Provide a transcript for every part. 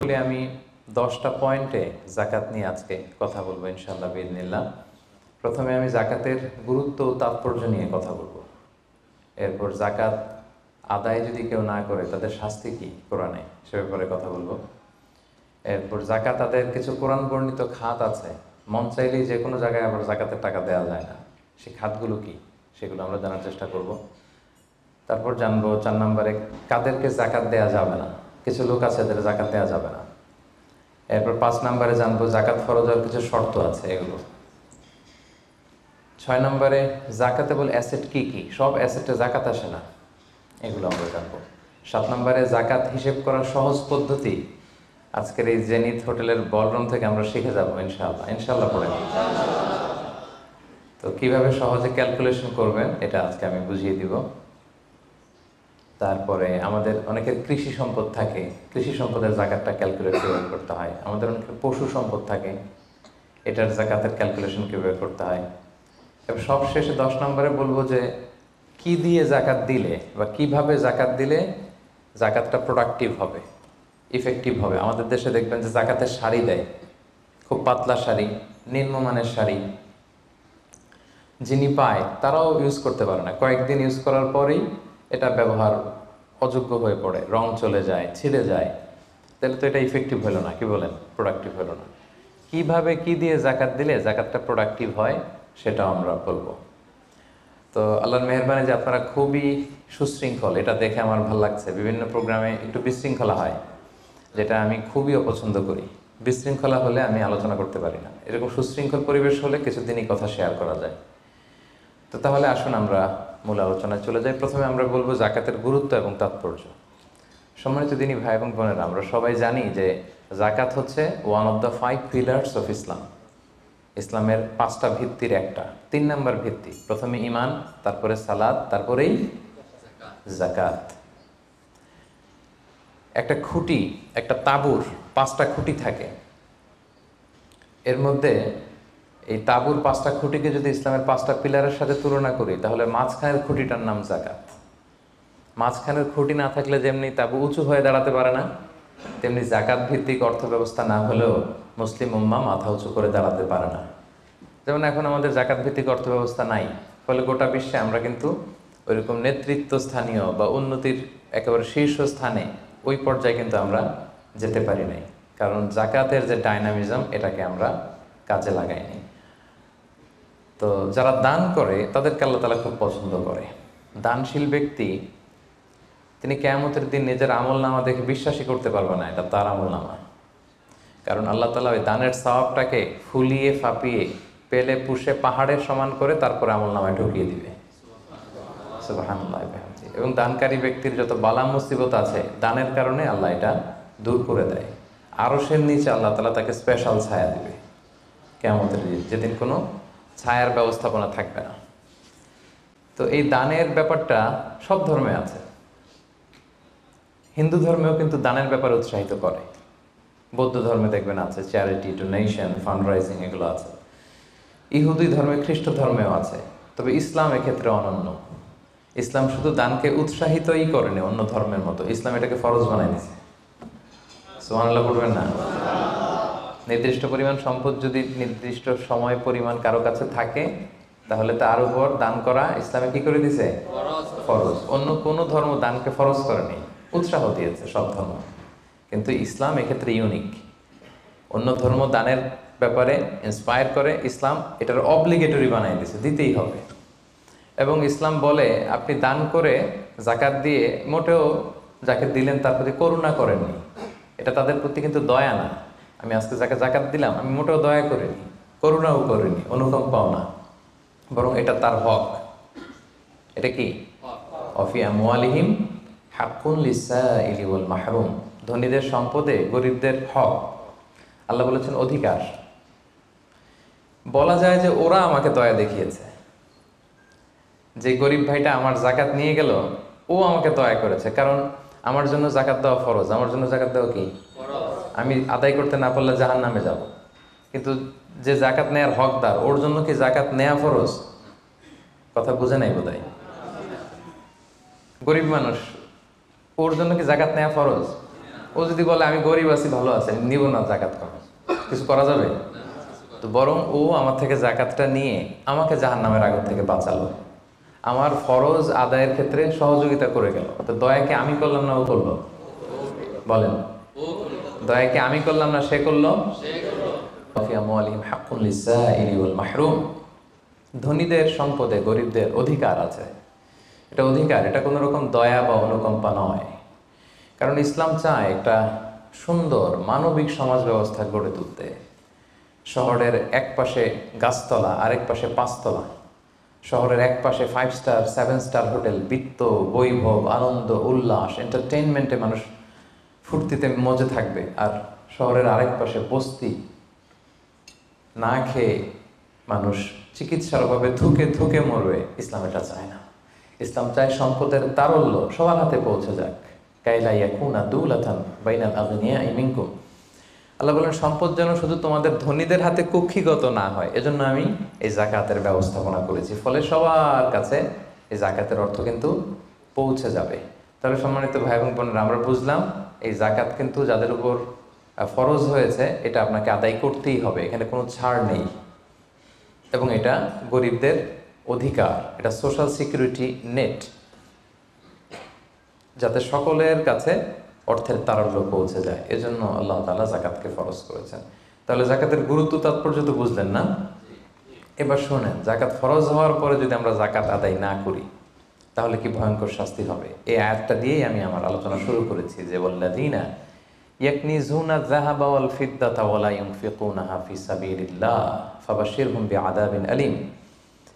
বলে আমি 10টা পয়েন্টে জাকাত নিয়ে আজকে কথা বলবো ইনশাআল্লাহ বিইذনিল্লাহ। প্রথমে আমি জাকাতের গুরুত্ব ও তাৎপর্য নিয়ে কথা বলবো। এরপর জাকাত আদায় যদি কেউ না করে তাদের শাস্তি কি কোরআনে সে ব্যাপারে কথা বলবো। এরপর জাকাত আদায়ের কিছু কোরআন বর্ণিত খাত আছে, মন চাইলেই যে কোনো জায়গায় আবার জাকাতের টাকা দেওয়া যায় না, সেই খাতগুলো কি সেগুলো আমরা জানার চেষ্টা করব। তারপর জানবো 4 নম্বরে কাদেরকে জাকাত দেওয়া যাবে না, কিছু লোক আছে যাদের জাকাত দেওয়া যাবে না। এরপর 5 নম্বরে জানবো জাকাত ফরজ হওয়ার কিছু শর্ত আছে এগুলো। 6 নম্বরে জাকাতেবল অ্যাসেট কি কি, সব অ্যাসেটে জাকাত আসে না, এগুলো আমরা জানবো। 7 নম্বরে জাকাত হিসেব করার সহজ পদ্ধতি আজকের এই জেনিথ হোটেলের বলরুম থেকে আমরা শিখে যাবো ইনশাআল্লাহ। ইনশাআল্লাহ পড়ে তো কিভাবে সহজে ক্যালকুলেশন করবেন এটা আজকে আমি বুঝিয়ে দিব। তারপরে আমাদের অনেকের কৃষি সম্পদ থাকে, কৃষি সম্পদের জাকাতটা ক্যালকুলেট কীভাবে করতে হয়। আমাদের অনেকের পশু সম্পদ থাকে, এটার জাকাতের ক্যালকুলেশন কীভাবে করতে হয়। এবার সব শেষে 10 নম্বরে বলবো যে কি দিয়ে জাকাত দিলে বা কিভাবে জাকাত দিলে জাকাতটা প্রোডাক্টিভ হবে, ইফেক্টিভ হবে। আমাদের দেশে দেখবেন যে জাকাতের শাড়ি দেয়, খুব পাতলা শাড়ি, নিম্নমানের শাড়ি, যিনি পায় তারাও ইউজ করতে পারে না, কয়েকদিন ইউজ করার পরেই এটা ব্যবহার অযোগ্য হয়ে পড়ে, রং চলে যায়, ছিঁড়ে যায়। তাহলে তো এটা ইফেক্টিভ হলো না, কি বলেন, প্রোডাক্টিভ হলো না। কিভাবে কি দিয়ে জাকাত দিলে জাকাতটা প্রোডাক্টিভ হয় সেটাও আমরা বলবো। তো আল্লাহর মেহেরবানি যে আপনারা খুবই সুশৃঙ্খল, এটা দেখে আমার ভালো লাগছে। বিভিন্ন প্রোগ্রামে একটু বিশৃঙ্খলা হয়, যেটা আমি খুবই অপছন্দ করি। বিশৃঙ্খলা হলে আমি আলোচনা করতে পারি না, এরকম সুশৃঙ্খল পরিবেশ হলে কিছুদিনই কথা শেয়ার করা যায়। তো তাহলে আসুন আমরা মূল আলোচনায় চলে যাই। প্রথমে আমরা বলবো জাকাতের গুরুত্ব এবং তাৎপর্য। সম্মানিত দিনী ভাই এবং বোনেরা, আমরা সবাই জানি যে জাকাত হচ্ছে one of the 5 pillars of Islam. ইসলামের 5টা ভিত্তির একটা, 3 নম্বর ভিত্তি। প্রথমে ঈমান, তারপরে সালাত, তারপরেই জাকাত। একটা খুঁটি, একটা তাঁবুর 5টা খুঁটি থাকে, এর মধ্যে এই তাঁবুর 5টা খুঁটিকে যদি ইসলামের 5টা পিলারের সাথে তুলনা করি তাহলে মাঝখানের খুঁটিটার নাম জাকাত। মাঝখানের খুঁটি না থাকলে যেমনি তাঁবু উঁচু হয়ে দাঁড়াতে পারে না, তেমনি জাকাত ভিত্তিক অর্থ ব্যবস্থা না হলেও মুসলিম উম্মাহ মাথা উঁচু করে দাঁড়াতে পারে না। যেমন এখন আমাদের জাকাত ভিত্তিক অর্থ ব্যবস্থা নাই, ফলে গোটা বিশ্বে আমরা কিন্তু ওইরকম নেতৃত্ব স্থানীয় বা উন্নতির একেবারে শীর্ষস্থানে ওই পর্যায়ে কিন্তু আমরা যেতে পারি নাই, কারণ জাকাতের যে ডাইনামিজম এটাকে আমরা কাজে লাগাইনি। তো যারা দান করে তাদেরকে আল্লাহ তাআলা খুব পছন্দ করে। দানশীল ব্যক্তি তিনি কিয়ামতের দিন নিজের আমল নামা দেখে বিশ্বাসই করতে পারবে না এটা তার আমল নামা, কারণ আল্লাহ তাআলা ওই দানের সওয়াবটাকে ফুলিয়ে ফাঁপিয়ে পেলে পুষে পাহাড়ের সমান করে তারপরে আমল নামায় ঢুকিয়ে দিবে। সুবহানাল্লাহ। এবং দানকারী ব্যক্তির যত বালা মুসিবত আছে দানের কারণে আল্লাহ এটা দূর করে দেয়। আরশের নিচে আল্লাহ তাআলা তাকে স্পেশাল ছায়া দিবে কিয়ামতের দিন, যেদিন কোনো ছায়ার ব্যবস্থাপনা থাকবে না। তো এই দানের ব্যাপারটা সব ধর্মে আছে। হিন্দু ধর্মেও কিন্তু দানের ব্যাপারে উৎসাহিত করে, বৌদ্ধ ধর্মে দেখবেন আছে চ্যারিটি, ডোনেশন, ফান্ড রাইজিং, এগুলো আছে। ইহুদি ধর্মে, খ্রিস্ট ধর্মেও আছে। তবে ইসলাম এক্ষেত্রে অনন্য। ইসলাম শুধু দানকে উৎসাহিতই করেনি অন্য ধর্মের মতো, ইসলাম এটাকে ফরজ বানাই দিয়েছে। সুবহানাল্লাহ বলবেন না? নির্দিষ্ট পরিমাণ সম্পদ যদি নির্দিষ্ট সময় পরিমাণ কারো কাছে থাকে তাহলে তার উপর দান করা ইসলামে কি করে দিয়েছে? ফরজ। অন্য কোনো ধর্ম দানকে ফরজ করেনি, উৎসাহ দিয়েছে সব ধর্ম, কিন্তু ইসলাম এক্ষেত্রে ইউনিক। অন্য ধর্ম দানের ব্যাপারে ইন্সপায়ার করে, ইসলাম এটার অব্লিগেটরি বানাই দিয়েছে, দিতেই হবে। এবং ইসলাম বলে আপনি দান করে জাকাত দিয়ে মোটেও যাকে দিলেন তার প্রতি করুণা করেননি, এটা তাদের প্রতি কিন্তু দয়া না। আমি আজকে যাকে জাকাত দিলাম আমি মোটেও দয়া করিনি, করুণাও করিনি, অনুকম্পাও না, বরং এটা তার হক। এটা কি? অফি আমওয়ালিহিম হাক্কুন লিসাইলি ওয়াল মাহরুম। ধনীদের সম্পদে গরিবদের হক, আল্লাহ বলেছেন অধিকার। বলা যায় যে ওরা আমাকে দয়া দেখিয়েছে, যে গরিব ভাইটা আমার জাকাত নিয়ে গেল ও আমাকে দয়া করেছে, কারণ আমার জন্য জাকাত দেওয়া ফরজ। আমার জন্য জাকাত দেওয়া কি? আমি আদায় করতে না পারলে জাহান্নামে যাব। কিন্তু যে জাকাত নেয়ার হকদার ওর জন্য কি জাকাত নেয়া ফরজ? কথা বুঝে নাই বোধহয়। গরিব মানুষ, ওর জন্য কি জাকাত নেয়া ফরজ? ও যদি বলে আমি গরিব আছি, ভালো আছি, আমি নিব না জাকাত, করা কিছু করা যাবে? তো বরং ও আমার থেকে জাকাতটা নিয়ে আমাকে জাহান্নামের আগুন থেকে বাঁচালো, আমার ফরজ আদায়ের ক্ষেত্রে সহযোগিতা করে গেল। তো দয়াকে আমি করলাম না ও করলো? বলেন, দয়াকে আমি করলাম না সে করলো? মাহরুম। ধনীদের সম্পদে গরিবদের অধিকার আছে, এটা অধিকার, এটা কোনো রকম দয়া বা অনুকম্পা নয়। কারণ ইসলাম চায় একটা সুন্দর মানবিক সমাজ ব্যবস্থা গড়ে তুলতে। শহরের এক পাশে গাছতলা, আরেক পাশে পাঁচতলা। শহরের এক পাশে 5 স্টার 7 স্টার হোটেল, বৃত্ত, বৈভব, আনন্দ, উল্লাস, এন্টারটেইনমেন্টে মানুষ ফুর্তিতে মজে থাকবে। আর শহরের আরেক পাশে বস্তি, না খেয়ে মানুষ চিকিৎসার অভাবে ধুকে ধুকে মরবে। ইসলাম এটা চায় না। ইসলাম চায় সম্পদের তারল্য সবার হাতে পৌঁছে যাক। কাইলা ইয়াকুনা দুলাতান বাইনাল আগনিয়াই মিনকুম। আল্লাহ বলেন, সম্পদ যেন শুধু তোমাদের ধনীদের হাতে কুক্ষিগত না হয়, এজন্য আমি এই জাকাতের ব্যবস্থাপনা করেছি। ফলে সবার কাছে এই জাকাতের অর্থ কিন্তু পৌঁছে যাবে। তাহলে সম্মানিত ভাই এবং বোনেরা, আমরা বুঝলাম এই জাকাত কিন্তু যাদের উপর ফরজ হয়েছে এটা আপনাকে আদায় করতেই হবে, এখানে কোনো ছাড় নেই। এবং এটা গরিবদের অধিকার, এটা সোশ্যাল সিকিউরিটি নেট, যাতে সকলের কাছে অর্থের তারল্য পৌঁছে যায়। এজন্য আল্লাহ তাআলা জাকাতকে ফরজ করেছেন। তাহলে জাকাতের গুরুত্ব তাৎপর্য তো বুঝলেন না? এবার শোনেন, জাকাত ফরজ হওয়ার পরে যদি আমরা জাকাত আদায় না করি তাহলে কি ভয়ঙ্কর শাস্তি হবে। এই আয়াতটা দিয়েই আমি আমার আলোচনা শুরু করেছি, যে ওয়াল্লাযীনা ইয়াকনিজুনা যাহাবা ওয়াল ফিদ্দাতা ওয়া লা ইউনফিকুনাহা ফি সাবিলিল্লাহ ফাবাশশিরহুম বিআযাবিন আলীম।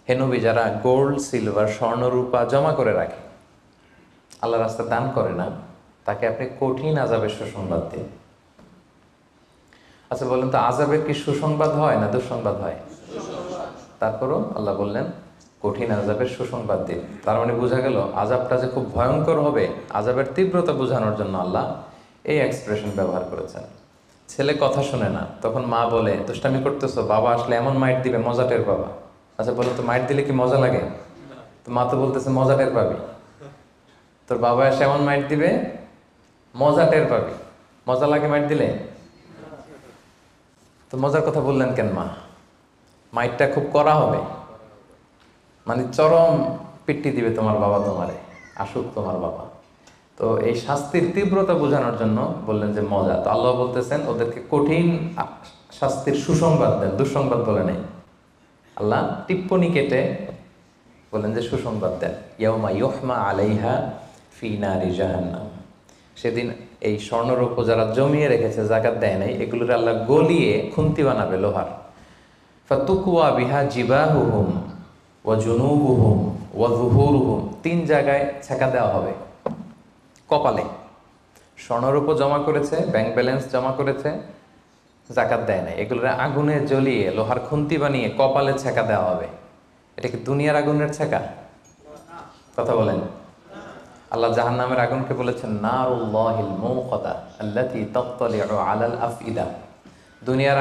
হে নবী, যারা গোল্ড, সিলভার, স্বর্ণ, রূপা জমা করে রাখে, আল্লাহ রাস্তায় দান করে না, তাকে আপনি কঠিন আযাবের সুসংবাদ দিন। আচ্ছা বলেন তো, আযাবের কি সুসংবাদ হয় না দুঃসংবাদ হয়? তারপরও আল্লাহ বললেন কঠিন আযাবের সুসংবাদ দিন। তার মানে বোঝা গেল আযাবটা যে খুব ভয়ঙ্কর হবে, আযাবের তীব্রতা বোঝানোর জন্য আল্লাহ এই এক্সপ্রেশন ব্যবহার করেছেন। ছেলে কথা শুনে না, তখন মা বলে দুষ্টামি করতেছো, বাবা আসলে এমন মাইট দিবে মজা টের পাবা। আচ্ছা বলো তো, মাইট দিলে কি মজা লাগে? তো মা তো বলতেছে মজা টের পাবি। তোর বাবা এসে এমন মাইট দিবে মজা টের পাবি। মজা লাগে মাইট দিলে? তো মজার কথা বললেন কেন মা? মাইটটা খুব কড়া হবে, মানে চরম পিট্টি দিবে তোমার বাবা তোমারে, আসুক তোমার বাবা। তো এই শাস্তির তীব্রতা বোঝানোর জন্য বললেন যে মজা। তো আল্লাহ বলতেছেন ওদেরকে কঠিন শাস্তির সুসংবাদ দেন, দুঃসংবাদ বলে নেই। আল্লাহ টিপ্পনি কেটে বললেন যে সুসংবাদ দেন। ইয়াউমা ইউহমা আলাইহা ফি নারি জাহান্নাম। সেদিন এই স্বর্ণরৌপ্য যারা জমিয়ে রেখেছে, জাকাত দেয় নাই, এগুলোর আল্লাহ গলিয়ে খুন্তি বানাবে লোহার। ফাতুকুয়া বিহা জিবাহুহুম ওয়া জুনুবুহুম ওয়া যুহুরুহুম। 3 জায়গায় ছেঁকা দেওয়া হবে। কপালে স্বর্ণরৌপ্য জমা করেছে, ব্যাংক ব্যালেন্স জমা করেছে, জাকাত দেয় নাই, এগুলোর আগুনে জ্বলিয়ে লোহার খুন্তি বানিয়ে কপালে ছেঁকা দেওয়া হবে। এটা কি দুনিয়ার আগুনের ছেঁকা? কথা বলেন। আল্লাহ জাহান্নামের আগুনকে বলেছেন নারুল্লাহিল মুকাদা আল্লাতী তাত্তালিউ আলাল আফইদা। দুনিয়ার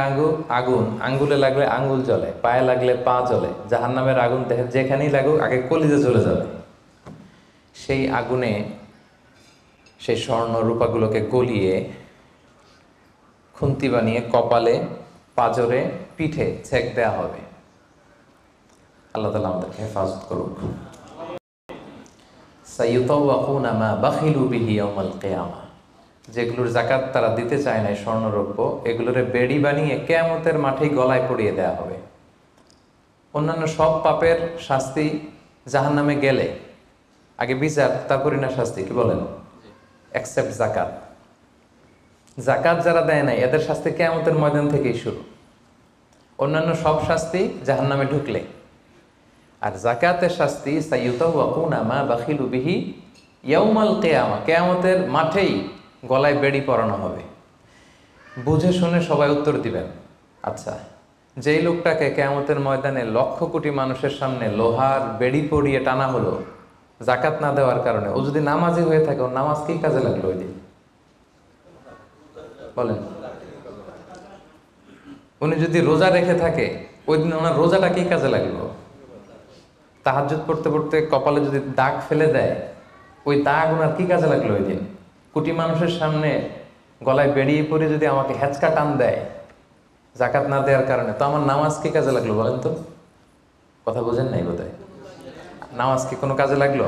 আগুন আঙ্গুলে লাগলে আঙ্গুল জ্বলে, পায়ে লাগলে পা জ্বলে। জাহান্নামের আগুন দেহের যেখানেই লাগুক আগে কলিজে জ্বলে যাবে। সেই আগুনে সেই স্বর্ণ রূপাগুলোকে গলিয়ে খুন্তি বানিয়ে কপালে, পাজরে, পিঠে ছেক দেয়া হবে। আল্লাহ তাআলা আমাদেরকে হেফাজত করুক। সাইয়ুতাওয়াকুনা মা বাখিলু বিহি ইয়াওমাল কিয়ামা। যেগুলোর জাকাত তারা দিতে চায় না, স্বর্ণরৌপ্য, এগুলোরে বেড়ি বানিয়ে কিয়ামতের মাঠেই গলায় পরিয়ে দেয়া হবে। অন্যান্য সব পাপের শাস্তি জাহান্নামে গেলে আগে বিচার, তারপরই না শাস্তি, কি বলেন? এক্সেপ্ট জাকাত। জাকাত যারা দেয় নাই এদের শাস্তি কিয়ামতের ময়দান থেকেই শুরু। অন্যান্য সব শাস্তি জাহান্নামে ঢুকলে। আর জাকাতের শাস্তি সাইয়ুতাওয়াকুনা মা বাখিলু বিহি ইয়াউমাল কিয়ামা, কিয়ামতের মাঠেই গলায় বেড়ি পরানো হবে। বুঝে শুনে সবাই উত্তর দিবেন। আচ্ছা, যেই লোকটাকে কিয়ামতের ময়দানে লক্ষ কোটি মানুষের সামনে লোহার বেড়ি পরিয়ে টানা হলো জাকাত না দেওয়ার কারণে, ও যদি নামাজি হয়ে থাকে, ওর নামাজ কি কাজে লাগলো ওই দিন? বলেন। উনি যদি রোজা রেখে থাকে, ওই দিন ওনার রোজাটা কি কাজে লাগলো? তাহাজ্জুদ পড়তে পড়তে কপালে যদি দাগ ফেলে দেয়, ওই দাগ ওনার কি কাজে লাগলো ওই দিন? কোটি মানুষের সামনে গলায় বেরিয়ে পড়ে যদি আমাকে হ্যাচকা টান দেয় জাকাত না দেওয়ার কারণে, তো আমার নামাজ কি কাজে লাগলো বলেন তো? কথা বোঝেন নাই বোধহয়। নামাজ কি কোনো কাজে লাগলো?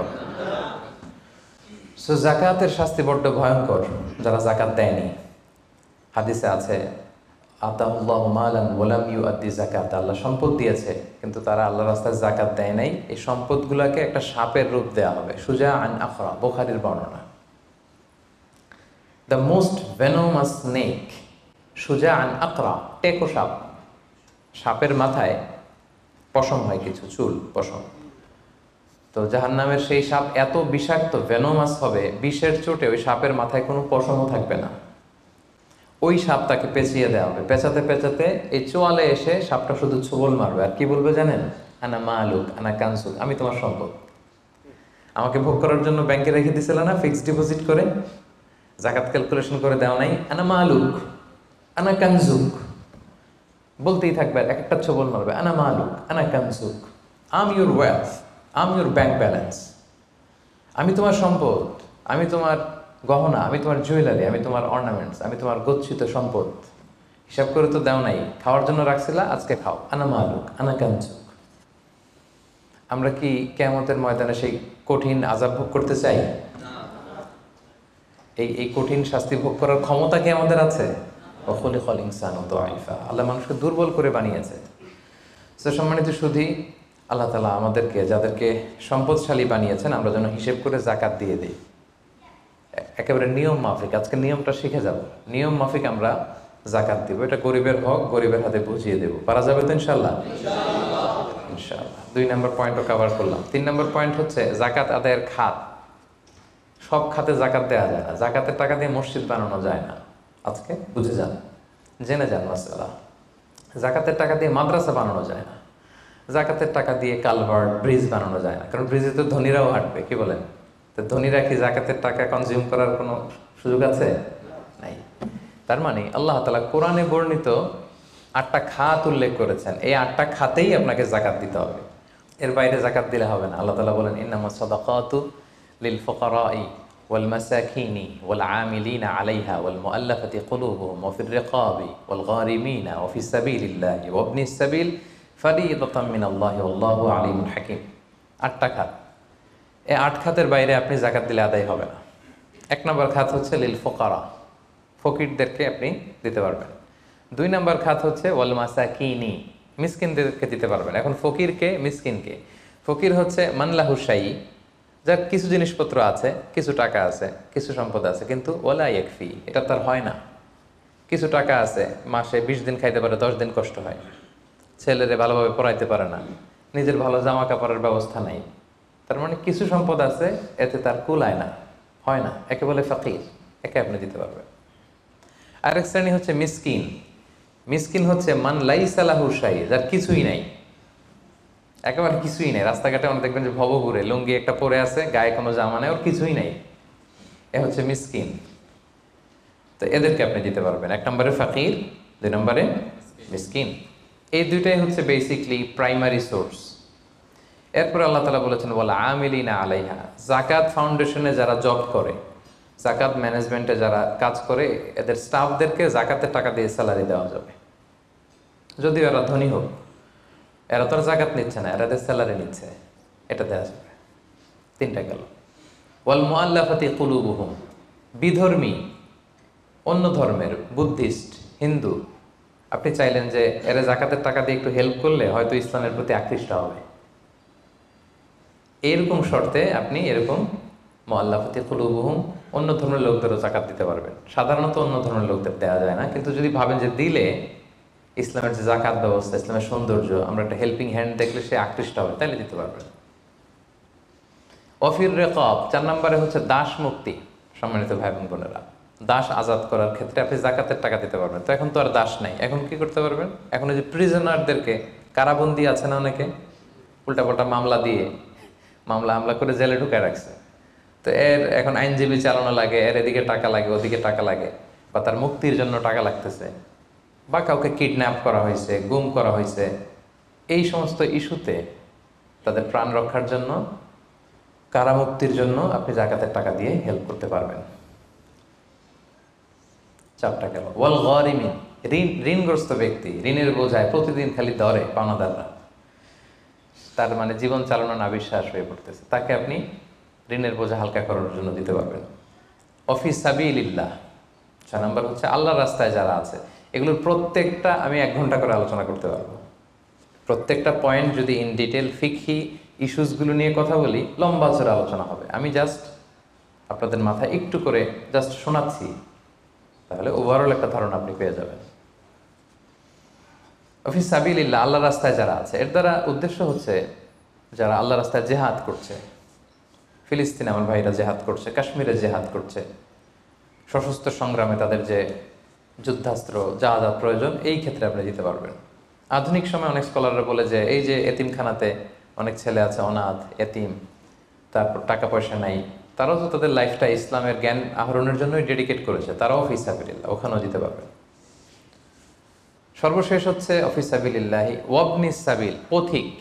সো জাকাতের শাস্তি বড্ড ভয়ঙ্কর যারা জাকাত দেয়নি। হাদিসে আছে আতাহুল্লাহু মালান ওয়ালাম ইউআদ্দি যাকাত, আল্লাহ সম্পদ দিয়েছে কিন্তু তারা আল্লাহর রাস্তায় জাকাত দেয় নাই। এই সম্পদগুলোকে একটা সাপের রূপ দেওয়া হবে। সুজা আন আখরা, বুখারীর বর্ণনা। দ্য মোস্ট ভেনোমাস স্নেক, সুজা আন আকরা, টেকো সাপ। সাপের মাথায় পশম হয়, কিছু চুল, পশম। তো জাহান্নামের সেই সাপ এত বিষাক্ত, ভেনোমাস হবে, বিষের চোটে ওই সাপের মাথায় কোনো পশমও থাকবে না। ওই সাপ তাকে পেঁচিয়ে দেওয়া হবে। পেঁচাতে পেঁচাতে এই চোয়ালে এসে সাপটা শুধু ছোবল মারবে আর কি বলবে জানেন? আনা মালুক আনা কানসুক, আমি তোমার সম্পদ। আমাকে ভোগ করার জন্য ব্যাংকে রেখে দিছিল না, ফিক্সড ডিপোজিট করে, জাকাত ক্যালকুলেশন করে দেওয়া নাই। আনা মালুক আনা কানসুক বলতেই থাকবে, এক একটা ছোবল মারবে। আনা মালুক আনা কানসুক, am your wealth, am your bank balance. আমি তোমার সম্পদ, আমি তোমার গহনা, আমি তোমার জুয়েলারি, আমি তোমার অর্নামেন্টস, আমি তোমার গচ্ছিত সম্পদ। হিসাব করে তো দেও নাই, খাওয়ার জন্য রাখছিলা, আজকে খাও। আনা মালুক আনা কানসুক। আমরা কি কিয়ামতের ময়দানে সেই কঠিন আযাব ভোগ করতে চাই? এই কঠিন শাস্তি ভোগ করার ক্ষমতা কি আমাদের আছে? ওয়াখুলিকাল ইনসানু দাঈফা, আল্লাহ মানুষকে দুর্বল করে বানিয়েছে। সো সম্মানিত সুধী, আল্লাহ তাআলা আমাদেরকে, যাদেরকে সম্পদশালী বানিয়েছেন, আমরা যেন হিসেব করে জাকাত দিয়ে দিই, একেবারে নিয়ম মাফিক। আজকে নিয়মটা শিখে যাব, নিয়ম মাফিক আমরা জাকাত দিব। এটা গরিবের হক, গরিবের হাতে বুঝিয়ে দেব। পারা যাবে তো ইনশাআল্লাহ? ইনশাআল্লাহ। 2 নম্বর পয়েন্টও কভার করলাম। 3 নম্বর পয়েন্ট হচ্ছে জাকাত আদায়ের খাত। সব খাতে জাকাত দেওয়া যায় না। জাকাতের টাকা দিয়ে মসজিদ বানানো যায় না। আজকে বুঝে যান, জেনে যান মাসালা। জাকাতের টাকা দিয়ে মাদ্রাসা বানানো যায় না। জাকাতের টাকা দিয়ে কালভার্ট, ব্রিজ বানানো যায় না, কারণ ব্রিজে তো ধনীরাও হাঁটবে। কি বলেন? তো ধনীরা কি জাকাতের টাকা কনজিউম করার কোনো সুযোগ আছে? নাই। তার মানে আল্লাহ তাআলা কোরআনে বর্ণিত 8টা খাত উল্লেখ করেছেন, এই 8টা খাতেই আপনাকে জাকাত দিতে হবে। এর বাইরে জাকাত দিলে হবে না। আল্লাহ তাআলা বলেন ইন্নামাস সাদাকাতু লিল ফুকারাই ওয়াল মাসাকিনি ওয়াল আমিলিনা আলাইহা ওয়াল মুআল্লাফাতি কুলুবুহুম ওয়া ফির রিকাবি ওয়াল গারিমিনা ওয়া ফিস সাবিলিল্লাহি ওয়া ইবনিস সাবিল ফারিদাতাম মিনাল্লাহি ওয়াল্লাহু আলিমুল হাকিম। 8টা খাত। এই 8 খাতের বাইরে আপনি জাকাত দিলে আদায় হবে না। 1 নম্বর খাত হচ্ছে লিল ফুকারা, ফকিরদেরকে আপনি দিতে পারবেন। 2 নম্বর খাত হচ্ছে ওয়াল মাসাকিনি, মিসকিনদেরকে দিতে পারবেন। এখন ফকিরকে, মিসকিনকে? ফকির হচ্ছে মানলাহু শাই, যার কিছু জিনিসপত্র আছে, কিছু টাকা আছে, কিছু সম্পদ আছে, কিন্তু ওয়ালা ইয়াকফি, এটা তার হয় না। কিছু টাকা আছে, মাসে 20 দিন খাইতে পারে, 10 দিন কষ্ট হয়, ছেলেরে ভালোভাবে পড়াইতে পারে না, নিজের ভালো জামা কাপড়ের ব্যবস্থা নাই। তার মানে কিছু সম্পদ আছে, এতে তার কুলায় না, হয় না, একে বলে ফকির, একে আপনি দিতে পারবেন। আরেক শ্রেণী হচ্ছে মিসকিন। মিসকিন হচ্ছে মান লাইসা লাহু শাই, যার কিছুই নাই, একেবারে কিছুই নাই। রাস্তাঘাটে আমরা দেখবেন যে ভব ঘুরে, লুঙ্গি একটা পরে আছে, গায়ে কোনো জামা নেই, ওর কিছুই নাই, এ হচ্ছে মিসকিন। তো এদেরকে আপনি দিতে পারবেন। 1 নম্বরে ফকির, 2 নম্বরে মিসকিন। এই দুইটাই হচ্ছে বেসিকলি প্রাইমারি সোর্স। এরপর আল্লাহ তাআলা বলেছেন ওয়াল আমিলিনা আলাইহা, জাকাত ফাউন্ডেশনে যারা জব করে, জাকাত ম্যানেজমেন্টে যারা কাজ করে, এদের স্টাফদেরকে জাকাতের টাকা দিয়ে স্যালারি দেওয়া যাবে। যদিও এরা ধনী হোক, এরা তো আর জাকাত নিচ্ছে না, এরা এদের স্যালারি নিচ্ছে, এটা দেওয়া যাবে। 3টা গেল। ওয়াল মুআল্লাফাতি কুলুবুহুম, বিধর্মী, অন্য ধর্মের, বুদ্ধিস্ট, হিন্দু, আপনি চাইলেন যে এরা জাকাতের টাকা দিয়ে একটু হেল্প করলে হয়তো ইসলামের প্রতি আকৃষ্ট হবে, এরকম শর্তে আপনি এরকম মুআল্লাফাতি কুলুবুহুম, অন্য ধর্মের লোকদেরও জাকাত দিতে পারবেন। সাধারণত অন্য ধর্মের লোকদের দেওয়া যায় না, কিন্তু যদি ভাবেন যে দিলে ইসলামের যে জাকাত ব্যবস্থা, ইসলামের সৌন্দর্য, আমরা একটা হেল্পিং হ্যান্ড দেখলে সে আকৃষ্ট হবে, তাহলে দিতে পারবেন। ওয়াফির রিকাব, 4 নম্বরে হচ্ছে দাস মুক্তি। সম্মানিত ভাই বোন বোনেরা, দাস আজাদ করার ক্ষেত্রে আপনি জাকাতের টাকা দিতে পারবেন। তো এখন তো আর দাস নাই, এখন কি করতে পারবেন? এখন এই যে প্রিজনারদেরকে, কারাবন্দি আছে না অনেকে, উল্টাপাল্টা মামলা দিয়ে, মামলা করে জেলে ঢুকায় রাখছে, তো এর এখন আইনজীবী চালানো লাগে, এর এদিকে টাকা লাগে, ওদিকে টাকা লাগে, বা তার মুক্তির জন্য টাকা লাগতেছে, বা কাউকে কিডন্যাপ করা হয়েছে, গুম করা হয়েছে, এই সমস্ত ইস্যুতে তাদের প্রাণ রক্ষার জন্য, কারামুক্তির জন্য আপনি জাকাতের টাকা দিয়ে হেল্প করতে পারবেন। 4টা গেল। ওয়াল গারিমিন, ঋণগ্রস্ত ব্যক্তি, ঋণের বোঝায় প্রতিদিন খালি ধরে পাওনাদাররা, তার মানে জীবন চালানো না বিশ্বাস হয়ে পড়তেছে, তাকে আপনি ঋণের বোঝা হালকা করার জন্য দিতে পারবেন। অফি সাবিলিল্লাহ, 6 নম্বর হচ্ছে আল্লাহর রাস্তায় যারা আছে। এগুলোর প্রত্যেকটা আমি 1 ঘন্টা করে আলোচনা করতে পারবো। প্রত্যেকটা পয়েন্ট যদি ইন ডিটেল ফিকহি ইস্যুসগুলো নিয়ে কথা বলি, লম্বা চড়া আলোচনা হবে। আমি জাস্ট আপনাদের মাথায় একটু করে জাস্ট শোনাচ্ছি, তাহলে ওভারঅল একটা ধারণা আপনি পেয়ে যাবেন। অফি সাবিলিল্লাহ, আল্লাহর রাস্তায় যারা আছে, এর দ্বারা উদ্দেশ্য হচ্ছে যারা আল্লাহর রাস্তায় জেহাদ করছে। ফিলিস্তিনে আমার ভাইরা জেহাদ করছে, কাশ্মীরে জেহাদ করছে, সশস্ত্র সংগ্রামে তাদের যে যুদ্ধাস্ত্র যা যা প্রয়োজন, এই ক্ষেত্রে আপনি দিতে পারবেন। আধুনিক সময় অনেক স্কলাররা বলে যে এই যে এতিমখানাতে অনেক ছেলে আছে অনাথ এতিম, তারপর টাকা পয়সা নাই, তারাও তো তাদের লাইফটা ইসলামের জ্ঞান আহরণের জন্যই ডেডিকেট করেছে, তারাও ফি সাবিলিল্লাহ, ওখানেও দিতে পারবেন। সর্বশেষ হচ্ছে ফি সাবিলিল্লাহি ওয়াবনিস সাবিল, পথিক।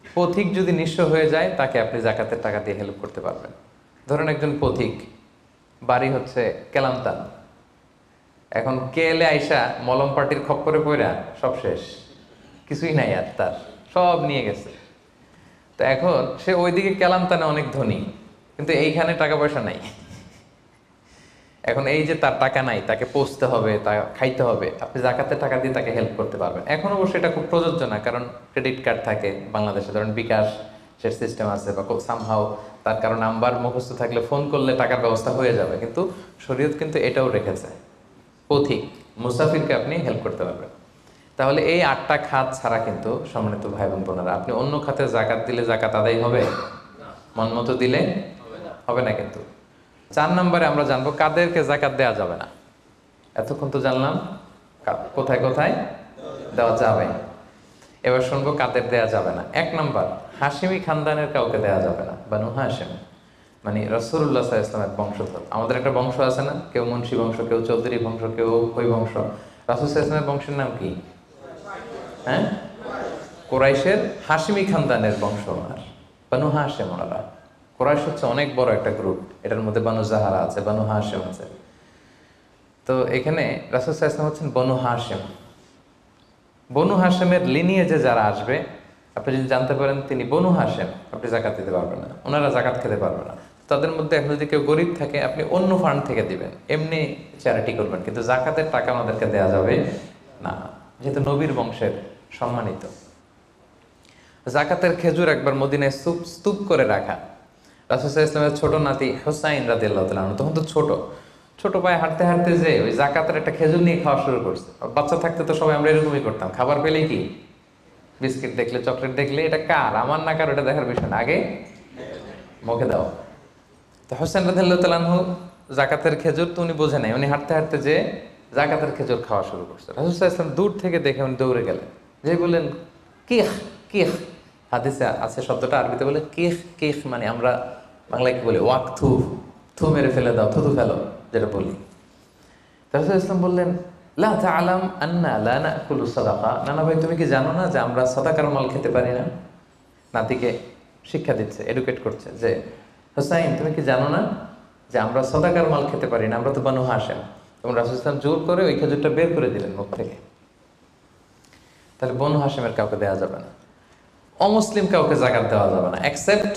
পথিক যদি নিঃস্ব হয়ে যায়, তাকে আপনি জাকাতের টাকা দিয়ে হেল্প করতে পারবেন। ধরেন একজন পথিক, বাড়ি হচ্ছে কেলান্তান, এখন কেলে আইসা মলম পাটির খপ্পরে পইরা সব শেষ, কিছুই নাই আর, তার সব নিয়ে গেছে। তো এখন সে ওইদিকে কেলান্তানে অনেক ধনী, কিন্তু এইখানে টাকা পয়সা নাই। এখন এই যে তার টাকা নাই, তাকে পোষতে হবে, তা খাইতে হবে, আপনি জাকাতের টাকা দিয়ে তাকে হেল্প করতে পারবেন। এখন অবশ্যই এটা খুব প্রযোজ্য না, কারণ ক্রেডিট কার্ড থাকে বাংলাদেশে, ধরেন বিকাশ সে সিস্টেম আছে, বা সামহাও তার কারণ নাম্বার মুখস্থ থাকলে ফোন করলে টাকার ব্যবস্থা হয়ে যাবে। কিন্তু শরীয়ত কিন্তু এটাও রেখেছে, পথিক মুসাফিরকে আপনি হেল্প করতে পারবেন। তাহলে এই 8টা খাত ছাড়া কিন্তু সম্মানিত ভাই বোন বোনেরা, আপনি অন্য খাতে জাকাত দিলে জাকাত আদায় হবে? মন মতো দিলে হবে না। কিন্তু 4 নম্বরে আমরা জানবো কাদেরকে জাকাত দেওয়া যাবে না। এতক্ষণ তো জানলাম কোথায় কোথায় দেওয়া যাবে, এবার শুনবো কাদের দেওয়া যাবে না। 1 নম্বর, হাশিমি খানদানের কাউকে দেওয়া যাবে না। বানু হাশিম মানে রাসূলুল্লাহ সাল্লাল্লাহু আলাইহি ওয়াসাল্লামের বংশধর। আমাদের একটা বংশ আছে না, কেউ মুন্সি বংশ, কেউ চৌধুরী বংশ, কেউ ওই বংশ। রাসূল সাল্লাল্লাহু আলাইহি ওয়াসাল্লামের বংশের নাম কি? হ্যাঁ, কুরাইশের হাশিমি খানদানের বংশ। আর বানু হাশিম, ওনারা কুরাইশ হচ্ছে অনেক বড় একটা গ্রুপ, এটার মধ্যে বানু জাহারা আছে, বানু হাশিম আছে। তো এখানে রাসূল সাল্লাল্লাহু আলাইহি ওয়াসাল্লাম হচ্ছেন বনু হাশিম। বনু হাশিমের লিনিয়েজে যারা আসবে, আপনি যদি জানতে পারেন তিনি বনু হাশিম, আপনি জাকাত দিতে পারবেন না, ওনারা জাকাত খেতে পারবে না। তাদের মধ্যে এখন যদি কেউ গরিব থাকে, আপনি অন্য ফান্ড থেকে দিবেন, এমনি চ্যারিটি করবেন, কিন্তু জাকাতের টাকা আমাদেরকে দেওয়া যাবে না, যেহেতু নবীর বংশের সম্মানিত। জাকাতের খেজুর একবার মদিনায় স্তূপ করে রাখা। রাসূল সাল্লাল্লাহু আলাইহি ওয়াসাল্লামের ছোট নাতি হুসাইন রাদিয়াল্লাহু তাআলা তখন তো ছোট পায়ে হাঁটতে হাঁটতে যে ওই জাকাতের একটা খেজুর নিয়ে খাওয়া শুরু করছে। বাচ্চা থাকতে তো সবাই আমরা এরকমই করতাম, খাবার পেলেই কি বিস্কিট দেখলে চকলেট দেখলে এটা কার, আমার না কার, এটা দেখার বিষয় না, আগে মুখে দাও। তো হোসেন রাদিয়াল্লাহু তাআলা আনহু জাকাতের খেজুর তো উনি বোঝে নাই, উনি হাঁটতে হাঁটতে যে জাকাতের খেজুর খাওয়া শুরু করছে। রাসূল সাল্লাল্লাহু আলাইহি ওয়াসাল্লাম দূর থেকে দেখে উনি দৌড়ে গেলেন, যে বললেন কিহ কিহ, হাদিসে আছে শব্দটা, আরবিতে বলে কিহ কিহ, মানে আমরা বাংলায় কি বলি ওয়াক থু, থু মেরে ফেলে দাও, থুতু ফেলো যেটা বলি। রাসূল সাল্লাল্লাহু আলাইহি ওয়াসাল্লাম বললেন লা তা'লাম আন্না লা নাকুলু সাদাকা, নানা ভাই তুমি কি জানো না যে আমরা সাদাকার মাল খেতে পারি না? নাতিকে শিক্ষা দিচ্ছে, এডুকেট করছে যে হুসাইন তুমি কি জানো না যে আমরা সাদাকার মাল খেতে পারি না, আমরা তো বানু হাশিম। এবং রাসূল সাল্লাল্লাহু আলাইহি ওয়াসাল্লাম জোর করে ওই খেজুরটা বের করে দিলেন মুখ থেকে। তাহলে বনু হাশিমের কাউকে দেওয়া যাবে না, অমুসলিম কাউকে জাকাত দেওয়া যাবে না, এক্সেপ্ট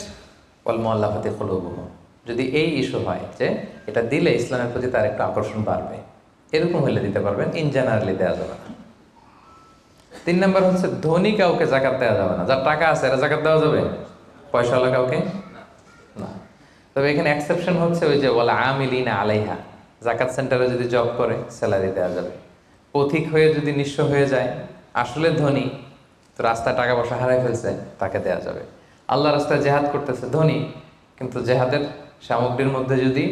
ওয়াল মুআল্লাফাতি কুলুবুহুম, যদি এই ইস্যু হয় যে এটা দিলে ইসলামের প্রতি তার একটু আকর্ষণ বাড়বে, এরকম হলে দিতে পারবেন, ইন জেনারেলি দেওয়া যাবে না। 3 নম্বর হচ্ছে ধনী কাউকে জাকাত দেওয়া যাবে না, যার টাকা আছে এরা জাকাত দেওয়া যাবে, পয়সাওয়ালা কাউকে না। তবে এখানে এক্সেপশন হচ্ছে ওই যে বলে আমিলিনা আলাইহা, জাকাত সেন্টারে যদি জব করে স্যালারি দেওয়া যাবে। পথিক হয়ে যদি নিঃস্ব হয়ে যায়, আসলে ধনী তো রাস্তায় টাকা পয়সা হারাই ফেলছে, তাকে দেওয়া যাবে। আল্লাহ রাস্তায় জেহাদ করতেছে, ধনী, কিন্তু জেহাদের সামগ্রীর মধ্যে যদি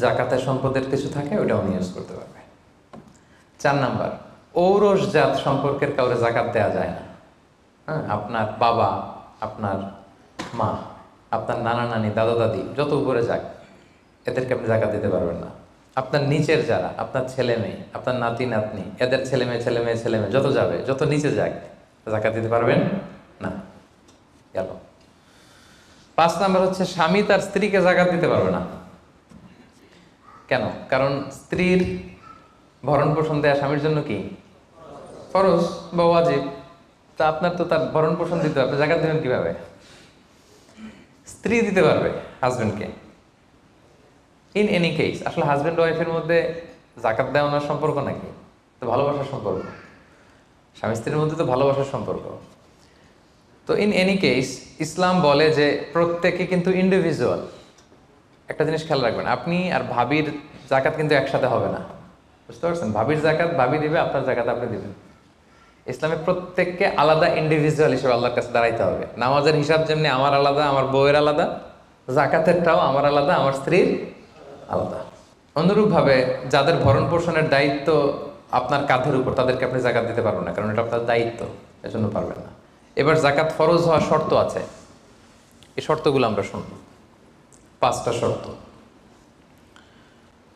জাকাতের সম্পদের কিছু থাকে, ওইটাও ইউজ করতে পারবে। 4 নাম্বার, ঔরসজাত সম্পর্কের কাউরে জাকাত দেওয়া যায় না। হ্যাঁ, আপনার বাবা, আপনার মা, আপনার নানা নানি, দাদা দাদি, যত উপরে যাক, এদেরকে আপনি জাকাত দিতে পারবেন না। আপনার নিচের যারা, আপনার ছেলে মেয়ে, আপনার নাতি নাতনি, এদের ছেলে মেয়ে ছেলে মেয়ে ছেলে মেয়ে যত যাবে, যত নিচে যাক, জাকাত দিতে পারবেন না। গেল। 5 নাম্বার হচ্ছে স্বামী তার স্ত্রীকে জাকাত দিতে পারবে না। কেন? কারণ স্ত্রীর ভরণ পোষণ দেয়া স্বামীর জন্য কি ফরজ বা ওয়াজিব। তা আপনার তো তার ভরণ পোষণ দিতে হবে, আপনি জাকাত দেবেন কিভাবে? স্ত্রী দিতে পারবে হাজবেন্ডকে। ইন এনি কেস আসলে হাজবেন্ড ওয়াইফের মধ্যে জাকাত দেওয়ানোর সম্পর্ক নাকি? তো ভালোবাসার সম্পর্ক, স্বামী স্ত্রীর মধ্যে তো ভালোবাসার সম্পর্ক। তো ইন এনি কেস ইসলাম বলে যে প্রত্যেকে কিন্তু ইন্ডিভিজুয়াল। একটা জিনিস খেয়াল রাখবেন, আপনি আর ভাবির জাকাত কিন্তু একসাথে হবে না, বুঝতে পারছেন? ভাবির জাকাত ভাবি দিবে, আপনার জাকাত আপনি দিবেন। ইসলামে প্রত্যেককে আলাদা ইন্ডিভিজুয়াল হিসেবে আল্লাহর কাছে দাঁড়াইতে হবে। নামাজের হিসাব যেমনি আমার আলাদা, আমার বউয়ের আলাদা, জাকাতেরটাও আমার আলাদা, আমার স্ত্রীর আলাদা। অনুরূপভাবে যাদের ভরণ পোষণের দায়িত্ব আপনার কাঁধের উপর, তাদেরকে আপনি জাকাত দিতে পারবেন না, কারণ এটা আপনার দায়িত্ব, এজন্য পারবেন না। এবার জাকাত ফরজ হওয়ার শর্ত আছে, এই শর্তগুলো আমরা শুনব। 5টা শর্ত।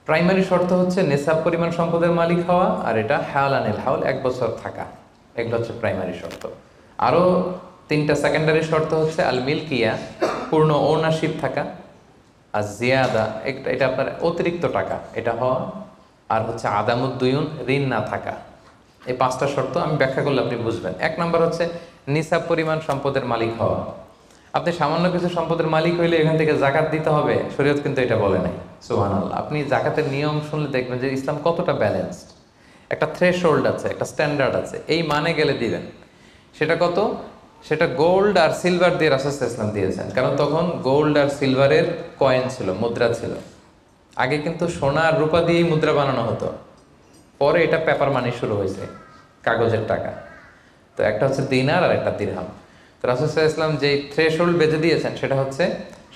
প্রাইমারি শর্ত হচ্ছে নেসাব পরিমাণ সম্পদের মালিক হওয়া, আর এটা হাওলানিল হাওল, 1 বছর থাকা। এগুলো হচ্ছে প্রাইমারি শর্ত। আরও 3টা সেকেন্ডারি শর্ত হচ্ছে আল মিলকিয়া, পূর্ণ ওনারশিপ থাকা, আর জিয়াদা, এটা আপনার অতিরিক্ত টাকা এটা হওয়া, আর হচ্ছে আদামুদ্দুয়ুন, ঋণ না থাকা। এই 5টা শর্ত আমি ব্যাখ্যা করলে আপনি বুঝবেন। 1 নম্বর হচ্ছে নিসাব পরিমাণ সম্পদের মালিক হওয়া। আপনি সামান্য কিছু সম্পদের মালিক হইলে এখান থেকে জাকাত দিতে হবে, শরীয়ত কিন্তু এটা বলে নাই। সুবহানাল্লাহ। আপনি জাকাতের নিয়ম শুনলে দেখবেন যে ইসলাম কতটা ব্যালেন্সড। একটা থ্রেশহোল্ড আছে, একটা স্ট্যান্ডার্ড আছে, এই মানে গেলে দিবেন। সেটা কত? সেটা গোল্ড আর সিলভার দিয়ে রাসূল সাল্লাল্লাহু আলাইহি ওয়াসাল্লাম দিয়েছেন, কারণ তখন গোল্ড আর সিলভারের কয়েন ছিল, মুদ্রা ছিল। আগে কিন্তু সোনা আর রূপা দিয়েই মুদ্রা বানানো হতো, পরে এটা পেপার মানি শুরু হয়েছে, কাগজের টাকা। তো একটা হচ্ছে দিনার আর একটা দিরহাম। তো রাসূল সাল্লাল্লাহু আলাইহি ওয়াসাল্লাম যে থ্রেশহোল্ড বেঁধে দিয়েছেন সেটা হচ্ছে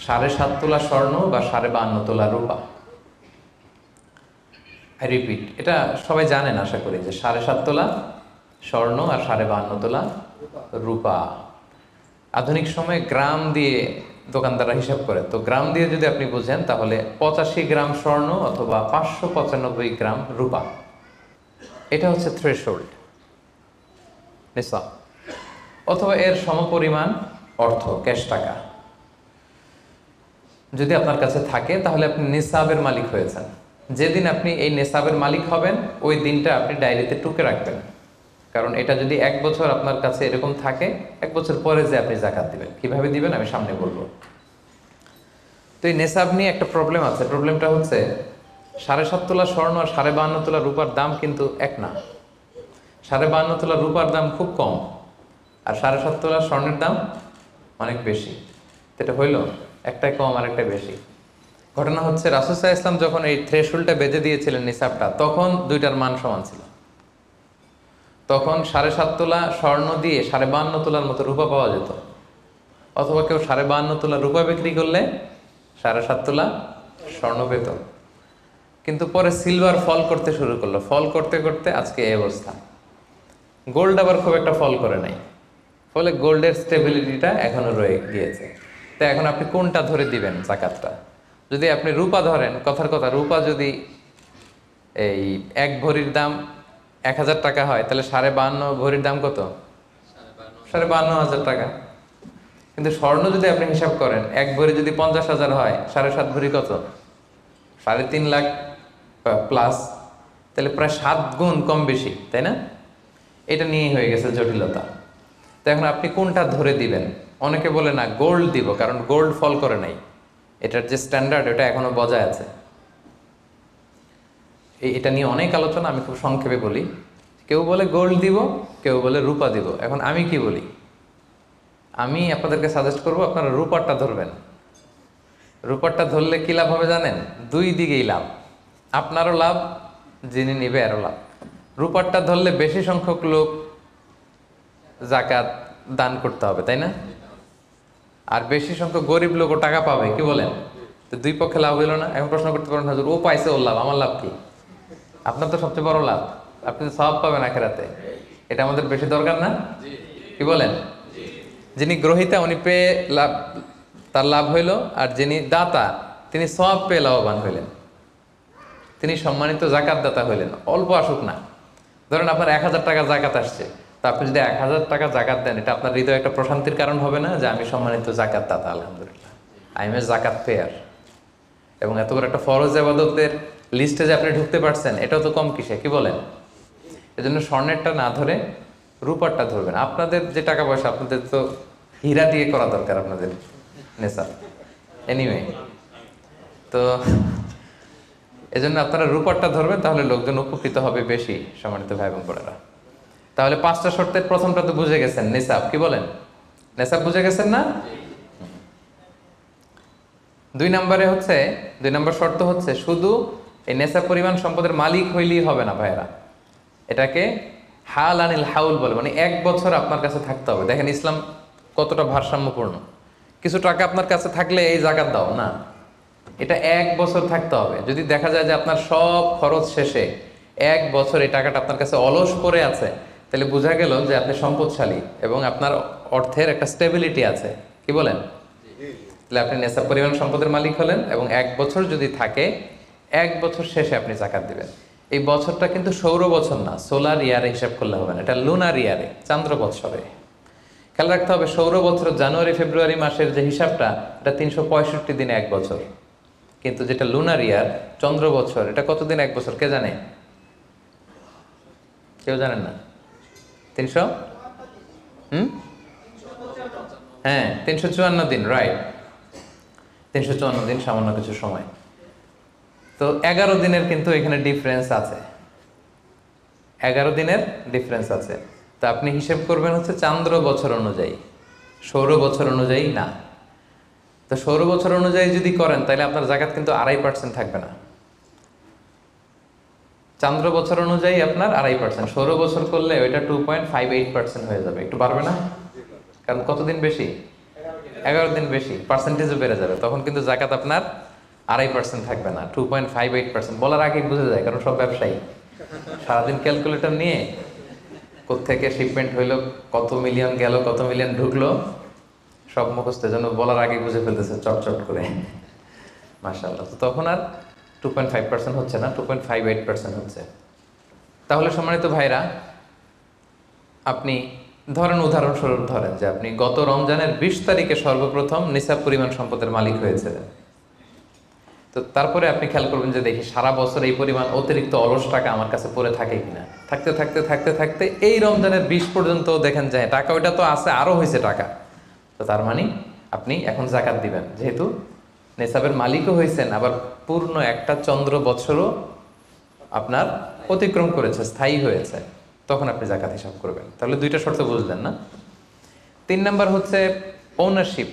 7.5 তোলা স্বর্ণ বা 52.5 তোলা রূপা। আই রিপিট, এটা সবাই জানেন আশা করি, যে 7.5 তোলা স্বর্ণ আর 52.5 তোলা রূপা। আধুনিক সময়ে গ্রাম দিয়ে দোকানদাররা হিসাব করে, তো গ্রাম দিয়ে যদি আপনি বুঝেন তাহলে 85 গ্রাম স্বর্ণ অথবা 595 গ্রাম রূপা, এটা হচ্ছে থ্রেশহোল্ড নিসাব, অথবা এর সমপরিমাণ অর্থ, ক্যাশ টাকা যদি আপনার কাছে থাকে, তাহলে আপনি নিসাবের মালিক হয়েছেন। যেদিন আপনি এই নেসাবের মালিক হবেন ওই দিনটা আপনি ডায়েরিতে টুকে রাখবেন, কারণ এটা যদি 1 বছর আপনার কাছে এরকম থাকে, 1 বছর পরে যে আপনি জাকাত দিবেন, কিভাবে দিবেন আমি সামনে বলবো। তো এই নেসাব নিয়ে একটা প্রবলেম আছে। প্রবলেমটা হচ্ছে 7.5 তোলা স্বর্ণ আর 52.5 তোলা রূপার দাম কিন্তু এক না। 52.5 তোলা রূপার দাম খুব কম, আর 7.5 তোলা স্বর্ণের দাম অনেক বেশি। এটা হইল একটাই কম আর একটা বেশি। ঘটনা হচ্ছে রাসূল সাল্লাল্লাহু আলাইহি ওয়াসাল্লাম যখন এই থ্রেশহোল্ডটা বেঁধে দিয়েছিলেন নিসাবটা, তখন দুইটার মান সমান ছিল। তখন 7.5 তোলা স্বর্ণ দিয়ে 52.5 তোলার মতো রূপা পাওয়া যেত, অথবা কেউ 52.5 তোলা রূপা বিক্রি করলে 7.5 তোলা স্বর্ণ পেত। কিন্তু পরে সিলভার ফল করতে শুরু করলো, ফল করতে করতে আজকে এই অবস্থা। গোল্ড আবার খুব একটা ফল করে নাই, ফলে গোল্ডের স্টেবিলিটিটা এখনো রয়ে গিয়েছে। তো এখন আপনি কোনটা ধরে দিবেন জাকাতটা? যদি আপনি রূপা ধরেন, কথার কথা, রূপা যদি এই 1 ভরির দাম 1000 টাকা হয়, তাহলে 52.5 ভরির দাম কত? 52,500 টাকা। কিন্তু স্বর্ণ যদি আপনি হিসাব করেন, 1 ভরি যদি 50,000 হয়, 7.5 ভরি কত? 3.5 লাখ প্লাস, তাহলে প্রায় 7 গুণ কম বেশি, তাই না? এটা নিয়েই হয়ে গেছে জটিলতা। তো এখন আপনি কোনটা ধরে দিবেন? অনেকে বলে না গোল্ড দিব, কারণ গোল্ড ফল করে নাই, এটার যে স্ট্যান্ডার্ড এটা এখনো বজায় আছে। এটা নিয়ে অনেক আলোচনা, আমি খুব সংক্ষেপে বলি। কেউ বলে গোল্ড দিব, কেউ বলে রূপা দিব। এখন আমি কি বলি? আমি আপনাদেরকে সাজেস্ট করব আপনারা রূপারটা ধরবেন। রূপারটা ধরলে কি লাভ হবে জানেন? 2 দিকেই লাভ, আপনারও লাভ, যিনি নিবে আরও লাভ। রূপারটা ধরলে বেশি সংখ্যক লোক জাকাত দান করতে হবে, তাই না? আর বেশি সংখ্যক গরিব লোকও টাকা পাবে, কি বলেন? তো 2 পক্ষে লাভ হইল না? এখন প্রশ্ন করতে পারেন, হুজুর ও পাইছে ওর লাভ, আমার লাভ কি? আপনার তো সবচেয়ে বড় লাভ, আপনি সওয়াব পাবেন আখিরাতে। এটা আমাদের বেশি দরকার না? কি বলেন? যিনি গ্রহীতা উনি পেয়ে লাভ, তার লাভ হইল, আর যিনি দাতা তিনি সওয়াব পেয়ে লাভবান হইলেন, তিনি সম্মানিত জাকাত দাতা হইলেন। অল্প আসুক না, ধরেন আপনার 1000 টাকা জাকাত আসছে, তা আপনি যদি 1000 টাকা জাকাত দেন, এটা আপনার হৃদয়ে একটা প্রশান্তির কারণ হবে না যে আমি সম্মানিত জাকাত দাতা, আলহামদুলিল্লাহ, আই এম এ জাকাত পেয়ার। এবং এত বড় একটা ফরজ ইবাদতের লিস্টে যে আপনি ঢুকতে পারছেন এটাও তো কম কিসে, কি বলেন? এজন্য স্বর্ণেরটা না ধরে রূপারটা ধরবেন। আপনাদের যে টাকা পয়সা, আপনাদের তো হীরা দিয়ে করা দরকার আপনাদের নেশা। এনিওয়ে, তো এজন্য আপনারা রূপারটা ধরবেন, তাহলে লোকজন উপকৃত হবে বেশি, সম্মানিত ভাই বোন বোনেরা। তাহলে 5টা শর্তের প্রথমটা তো বুঝে গেছেন, নেশাব, কি বলেন? নেশাব বুঝে গেছেন না? 2 নম্বর শর্ত হচ্ছে শুধু এই নেশাব পরিমাণ সম্পদের মালিক হইলেই হবে না ভাইয়েরা, এটাকে হাল আনিল হাউল বলে, মানে 1 বছর আপনার কাছে থাকতে হবে। দেখেন ইসলাম কতটা ভারসাম্যপূর্ণ। কিছু টাকা আপনার কাছে থাকলে এই জাকাত দাও না, এটা 1 বছর থাকতে হবে। যদি দেখা যায় যে আপনার সব খরচ শেষে 1 বছর এই টাকাটা আপনার কাছে অলস পড়ে আছে, তাহলে বোঝা গেল যে আপনি সম্পদশালী এবং আপনার অর্থের একটা স্টেবিলিটি আছে, কি বলেন? তাহলে আপনি নেশাব পরিমাণ সম্পদের মালিক হলেন, এবং 1 বছর যদি থাকে, 1 বছর শেষে আপনি জাকাত দিবেন। এই বছরটা কিন্তু সৌর বছর না, সোলার ইয়ারে হিসাব করলে হবে না, এটা লুনার ইয়ারে, চান্দ্র বৎসরে। খেয়াল রাখতে হবে, সৌর বছর জানুয়ারি ফেব্রুয়ারি মাসের যে হিসাবটা, এটা 365 দিনে 1 বছর। কিন্তু যেটা লুনার ইয়ার, চন্দ্র বছর, এটা কতদিন 1 বছর কে জানে? কেউ জানেন না? 300 হ্যাঁ 354 দিন, রাইট। 354 দিন, সামান্য কিছু সময়। তো 11 দিনের কিন্তু এখানে ডিফারেন্স আছে, 11 দিনের ডিফারেন্স আছে। তো আপনি হিসেব করবেন হচ্ছে চান্দ্র বছর অনুযায়ী, সৌর বছর অনুযায়ী না। তো সৌর বছর অনুযায়ী যদি করেন, তাহলে আপনার জাকাত কিন্তু 2.5% থাকবে না। চান্দ্র বছর অনুযায়ী আপনার 2.5%, সৌর বছর করলে ওইটা 2.58% হয়ে যাবে। একটু বাড়বে না? কারণ কতদিন বেশি? 11 দিন বেশি, পার্সেন্টেজও বেড়ে যাবে। তখন কিন্তু জাকাত আপনার 2.5% থাকবে না, 2.58%। বলার আগেই বুঝে যায়, কারণ সব ব্যবসায়ী সারাদিন ক্যালকুলেটর নিয়ে কোত্থেকে শিপমেন্ট হইলো, কত মিলিয়ন গেল, কত মিলিয়ন ঢুকলো, সব মুখস্থ, যেন বলার আগে বুঝে ফেলতেছে চটচট করে, মাশাআল্লাহ। তো তখন আর 2.5% হচ্ছে না, 2.58% হচ্ছে। তাহলে সম্মানিত ভাইরা, আপনি ধরেন, উদাহরণস্বরূপ ধরেন যে আপনি গত রমজানের 20 তারিখে সর্বপ্রথম নিসাব পরিমাণ সম্পদের মালিক হয়েছিলেন। তো তারপরে আপনি খেয়াল করবেন যে দেখি সারা বছর এই পরিমাণ অতিরিক্ত অলস টাকা আমার কাছে পড়ে থাকে কিনা। থাকতে থাকতে থাকতে থাকতে এই রমজানের 20 পর্যন্ত দেখেন যে টাকা ওইটা তো আছে, আরও হয়েছে টাকা। তো তার মানে আপনি এখন জাকাত দিবেন, যেহেতু নেসাবের মালিকও হয়েছেন, আবার পূর্ণ একটা চন্দ্র বছরও আপনার অতিক্রম করেছে, স্থায়ী হয়েছে, তখন আপনি জাকাত হিসাব করবেন। তাহলে 2টা শর্ত বুঝলেন না? 3 নাম্বার হচ্ছে ওনারশিপ।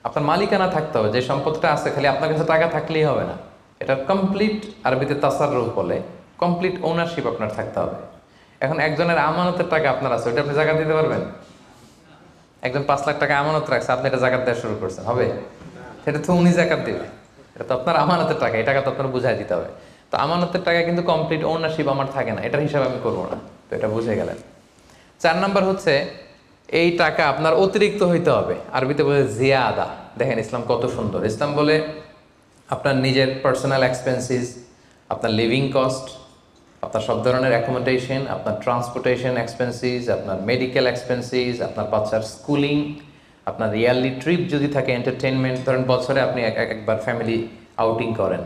আপনার মালিকানা থাকতে হবে, যে সম্পদটা আছে খালি আপনার কাছে টাকা থাকলেই হবে না, এটা কমপ্লিট, আরবিতে তাসাররুফ বলে, কমপ্লিট ওনারশিপ আপনার থাকতে হবে। এখন একজনের আমানতের টাকা আপনার আছে, ওইটা আপনি জাকাত দিতে পারবেন? একজন 5 লাখ টাকা আমানত রাখছে, আপনি এটা জাকাত দেওয়া শুরু করছেন, হবে? সেটা তো উনি জাকাত দেবে, এটা তো আপনার আমানতের টাকা, এই টাকা তো আপনার বুঝাই দিতে হবে। তো আমানতের টাকা কিন্তু কমপ্লিট ওনারশিপ আমার থাকে না, এটার হিসাব আমি করবো না। তো এটা বুঝে গেলেন। 4 নাম্বার হচ্ছে এই টাকা আপনার অতিরিক্ত হইতে হবে, আরবিতে বলে জিয়াদা। দেখেন ইসলাম কত সুন্দর। ইসলাম বলে আপনার নিজের পার্সোনাল এক্সপেন্সিস, আপনার লিভিং কস্ট, আপনার সব ধরনের অ্যাকোমোডেশন, আপনার ট্রান্সপোর্টেশন এক্সপেন্সিস, আপনার মেডিকেল এক্সপেন্সিস, আপনার বাচ্চার স্কুলিং, আপনার ইয়ারলি ট্রিপ যদি থাকে, এন্টারটেনমেন্ট, ধরেন বছরে আপনি একবার ফ্যামিলি আউটিং করেন,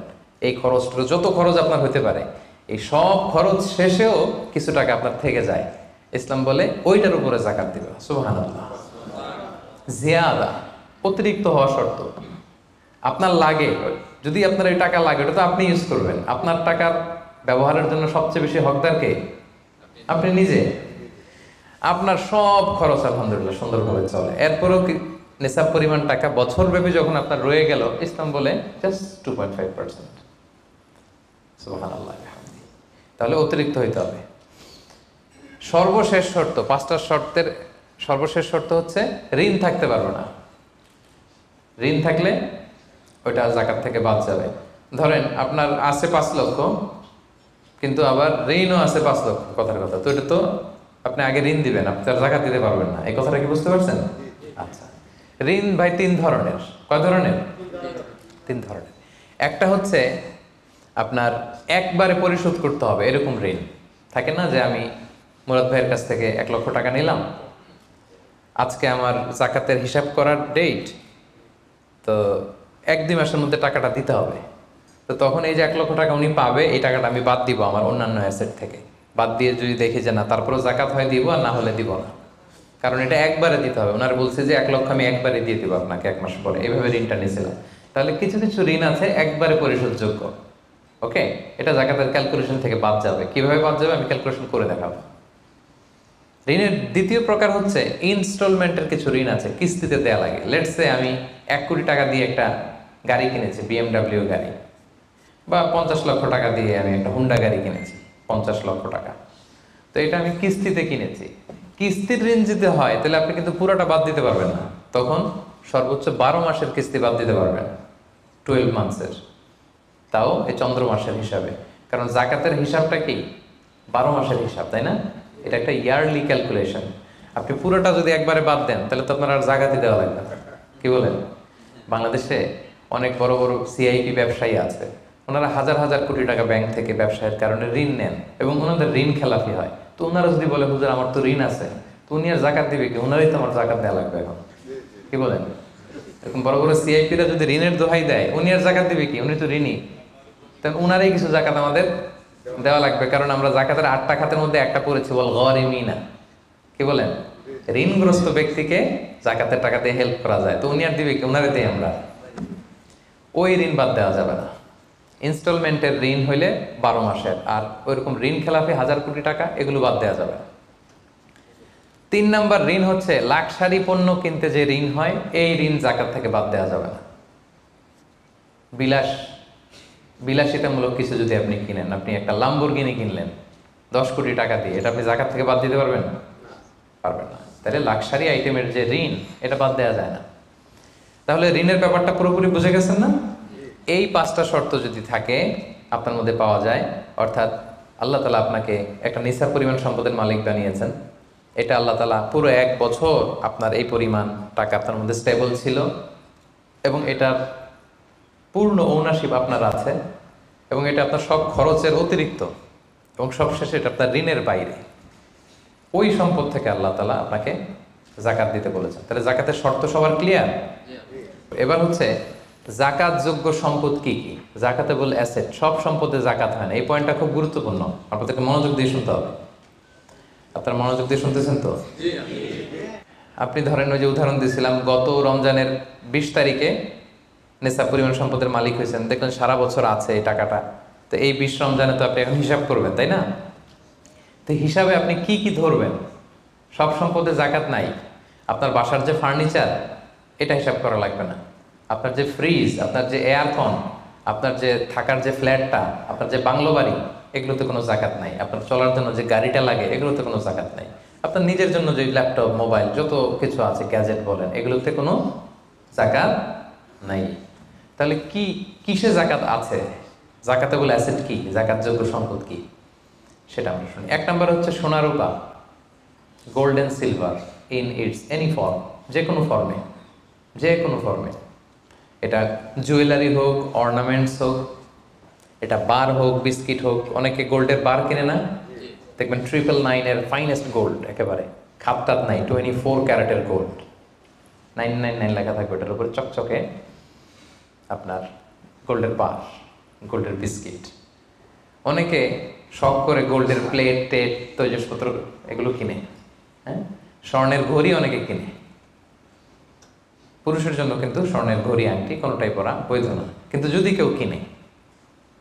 এই খরচটা, যত খরচ আপনার হতে পারে, এই সব খরচ শেষেও কিছু টাকা আপনার থেকে যায়, ইসলাম বলে ওইটার উপরে জাকাত দিবে। সুবহানাল্লাহ। জিয়াদা, অতিরিক্ত হওয়া শর্ত। আপনার লাগে, যদি আপনার এই টাকা লাগে, ওটা তো আপনি ইউজ করবেন। আপনার টাকার ব্যবহারের জন্য সবচেয়ে বেশি হকদার কে? আপনি নিজে। আপনার সব খরচ আলহামদুলিল্লাহ সুন্দরভাবে চলে, এরপরেও নিসাব পরিমাণ টাকা বছরব্যাপী যখন আপনার রয়ে গেল, ইসলাম বলে জাস্ট 2.5%। সুবহানাল্লাহ। তাহলে অতিরিক্ত হইতে হবে। সর্বশেষ শর্ত, 5টা শর্তের সর্বশেষ শর্ত হচ্ছে ঋণ থাকতে পারবে না। ঋণ থাকলে ওইটা জাকাত থেকে বাদ যাবে। ধরেন আপনার আছে 5 লক্ষ, কিন্তু আবার ঋণও আছে 5 লক্ষ, কথার কথা। তো এটা তো আপনি আগে ঋণ দিবেন, আপনার জাকাত দিতে পারবেন না, এই কথাটা কি বুঝতে পারছেন? আচ্ছা, ঋণ ভাই 3 ধরনের। কয় ধরনের? 3 ধরনের। একটা হচ্ছে আপনার একবারে পরিশোধ করতে হবে, এরকম ঋণ থাকে না, যে আমি মুরাদ ভাইয়ের কাছ থেকে 1 লক্ষ টাকা নিলাম, আজকে আমার জাকাতের হিসাব করার ডেট, তো 1-2 মাসের মধ্যে টাকাটা দিতে হবে। তো তখন এই যে 1,00,000 টাকা উনি পাবে, এই টাকাটা আমি বাদ দিব আমার অন্যান্য অ্যাসেট থেকে। বাদ দিয়ে যদি দেখি যে না, তারপরেও জাকাত হয় দিব, আর না হলে দিব না। কারণ এটা একবারে দিতে হবে। ওনার বলছে যে 1,00,000 আমি একবারে দিয়ে দিব আপনাকে 1 মাস পরে, এইভাবে ঋণটা নিয়েছিলাম। তাহলে কিছু কিছু ঋণ আছে একবারে পরিশোধযোগ্য। ওকে, এটা জাকাতের ক্যালকুলেশন থেকে বাদ যাবে। কিভাবে বাদ যাবে আমি ক্যালকুলেশন করে দেখাবো। ঋণের দ্বিতীয় প্রকার হচ্ছে ইনস্টলমেন্টের কিছু ঋণ আছে, কিস্তিতে দেয়া লাগে। লেটস সে আমি 1 কোটি টাকা দিয়ে একটা গাড়ি কিনেছি, BMW গাড়ি, বা 50 লক্ষ টাকা দিয়ে আমি একটা হুন্ডা গাড়ি কিনেছি, 50 লক্ষ টাকা। তো এটা আমি কিস্তিতে কিনেছি। কিস্তির ঋণ যদি হয় তাহলে আপনি কিন্তু পুরোটা বাদ দিতে পারবেন না। তখন সর্বোচ্চ 12 মাসের কিস্তি বাদ দিতে পারবেন, 12 মান্থসের, তাও এই চন্দ্র মাসের হিসাবে। কারণ জাকাতের হিসাবটা কি 12 মাসের হিসাব, তাই না? এটা একটা ইয়ারলি ক্যালকুলেশন। আপনি পুরোটা যদি একবারে বাদ দেন তাহলে তো আপনার আর জাকাতই দেওয়া লাগবে না। কি বলেন? বাংলাদেশে অনেক বড় বড় সিআইপি ব্যবসায়ী আছে, ওনারা হাজার হাজার কোটি টাকা ব্যাংক থেকে ব্যবসায়ের কারণে ঋণ নেন এবং ওনাদের ঋণ খেলাপি হয়। তো ওনারা যদি বলে হুজুর আমার তো ঋণ আছে, তো উনি আর জাকাত দিবে কি? ওনারাই তো আমার জাকাত দেওয়া লাগবে এখন। কি বলেন? এরকম বড় বড় সিআইপিরা যদি ঋণের দোহাই দেয়, উনি আর জাকাত দিবে কি? উনি তো ঋণী। তখন উনারাই কিছু জাকাত আমাদের দেওয়া লাগবে, কারণ আমরা জাকাতের 8টা খাতের মধ্যে একটা পড়েছি, বল গরিমিনা। কি বলেন? ঋণগ্রস্ত ব্যক্তিকে জাকাতের টাকা দিয়ে হেল্প করা যায়। তো উনি আর দিবে কি? উনারে দিই আমরা। ওই ঋণ বাদ দেওয়া যাবে না। ইনস্টলমেন্টের ঋণ হইলে 12 মাসের, আর ওইরকম ঋণ খেলাপি 1000 কোটি টাকা, এগুলো বাদ দেওয়া যাবে না। 3 নাম্বার ঋণ হচ্ছে লাক্সারি পণ্য কিনতে যে ঋণ হয়, এই ঋণ জাকাত থেকে বাদ দেওয়া যাবে না। বিলাসিতামূলক কিছু যদি আপনি কিনেন, আপনি একটা লাম্বরগিনি কিনলেন 10 কোটি টাকা দিয়ে, এটা আপনি জাকাত থেকে বাদ দিতে পারবেন? পারবেন না। তাহলে লাক্সারি আইটেমের যে ঋণ, এটা বাদ দেওয়া যায় না। তাহলে ঋণের ব্যাপারটা পুরোপুরি বুঝে গেছেন না? এই 5টা শর্ত যদি থাকে আপনার মধ্যে পাওয়া যায়, অর্থাৎ আল্লাহ তালা আপনাকে একটা নিসাব পরিমাণ সম্পদের মালিক বানিয়েছেন, এটা আল্লাহ তালা পুরো 1 বছর আপনার এই পরিমাণ টাকা আপনার মধ্যে স্টেবল ছিল, এবং এটার পূর্ণ ওনারশিপ আপনার আছে, এবং এটা আপনার সব খরচের অতিরিক্ত, এবং সবশেষে এটা আপনার ঋণের বাইরে। ওই সম্পদ থেকে আল্লাহ তালা আপনাকে জাকাত দিতে বলেছেন। তাহলে জাকাতের শর্ত সবার ক্লিয়ার? এবার হচ্ছে জাকাত যোগ্য সম্পদ কি কি? জাকাতেবল অ্যাসেট, সব সম্পদে জাকাত হয় না। এই পয়েন্টটা খুব গুরুত্বপূর্ণ, আপনাদেরকে মনোযোগ দিয়ে শুনতে হবে। আপনারা মনোযোগ দিয়ে শুনতেছেন তো? আপনি ধরেন ওই যে উদাহরণ দিয়েছিলাম, গত রমজানের 20 তারিখে নেশাব পরিমাণ সম্পদের মালিক হয়েছেন, দেখলেন সারা বছর আছে এই টাকাটা। তো এই 20 রমজানে তো আপনি এখন হিসাব করবেন, তাই না? তো হিসাবে আপনি কি কি ধরবেন? সব সম্পদে জাকাত নাই। আপনার বাসার যে ফার্নিচার, এটা হিসাব করা লাগবে না। আপনার যে ফ্রিজ, আপনার যে এয়ারকন, আপনার যে থাকার যে ফ্ল্যাটটা, আপনার যে বাংলো বাড়ি, এগুলোতে কোনো জাকাত নাই। আপনার চলার জন্য যে গাড়িটা লাগে, এগুলোতে কোনো জাকাত নাই। আপনার নিজের জন্য যে ল্যাপটপ, মোবাইল, যত কিছু আছে, গ্যাজেট বলেন, এগুলোতে কোনো জাকাত নাই। তাহলে কি কিসে জাকাত আছে? জাকাতেবল অ্যাসেট কি, জাকাতযোগ্য সম্পদ কি, সেটা আমরা শুনি। 1 নাম্বার হচ্ছে সোনা রূপা, gold and silver in its any form, যে কোনো ফর্মে, যে কোনো ফর্মে। এটা জুয়েলারি হোক, অর্নামেন্টস হোক, এটা বার হোক, বিস্কিট হোক। অনেকে গোল্ডের বার কিনে না, দেখবেন 999-এর ফাইনেস্ট গোল্ড, একেবারে খাপটাত নাই, 24 ক্যারেটের গোল্ড, 999 লেখা থাকবে ওটার উপরে চকচকে, আপনার গোল্ডের বার, গোল্ডের বিস্কিট। অনেকে শখ করে গোল্ডের প্লেট, টেট, তৈজসপত্র এগুলো কিনে। হ্যাঁ, স্বর্ণের ঘড়ি অনেকে কিনে। পুরুষের জন্য কিন্তু স্বর্ণের ঘড়ি, আংটি কোনোটাই পরা বৈধ না। কিন্তু যদি কেউ কিনে,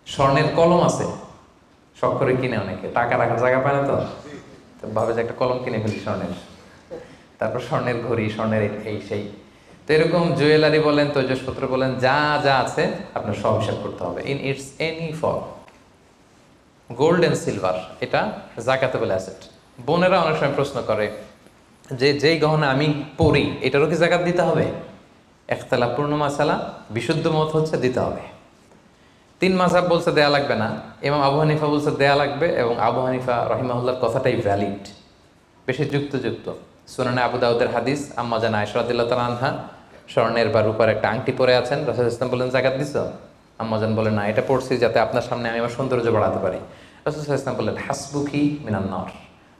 স্বর্ণের কলম আছে, শখ করে কিনে অনেকে, টাকা রাখার জায়গা পায় না, তো ভাবে যে একটা কলম কিনে ফেলি স্বর্ণের, তারপর স্বর্ণের ঘড়ি, স্বর্ণের এই সেই। তো এরকম জুয়েলারি বলেন, তৈজসপত্র বলেন, যা যা আছে আপনার সব হিসাব করতে হবে in its any form. Gold and silver, এটা জাকাতেবল অ্যাসেট। বোনেরা অনেক সময় প্রশ্ন করে যে যেই গহনা আমি পরি, এটারও কি জাকাত দিতে হবে? ইখতিলাফ পূর্ণ মাসালা, বিশুদ্ধ মত হচ্ছে দিতে হবে। 3 মাযহাব বলছে দেয়া লাগবে না, ইমাম আবু হানিফা বলছে দেয়া লাগবে, এবং আবু হানিফা রাহিমাহুল্লাহর কথাটাই ভ্যালিড, বেশি যুক্ত। সুনানে আবু দাউদের হাদিস, আম্মা জান আয়েশা রাদিয়াল্লাহু তাআলা আনহা স্বর্ণের বা রূপার একটা আংটি পরে আছেন, রাসূল সাল্লাল্লাহু আলাইহি ওয়াসাল্লাম বলেন জাকাত দিছো? আম্মা জান বলেন না, এটা পড়ছি যাতে আপনার সামনে আমি আমার সৌন্দর্য বাড়াতে পারি। রাসূল সাল্লাল্লাহু আলাইহি ওয়াসাল্লাম বললেন হাসবুকি মিনান নার,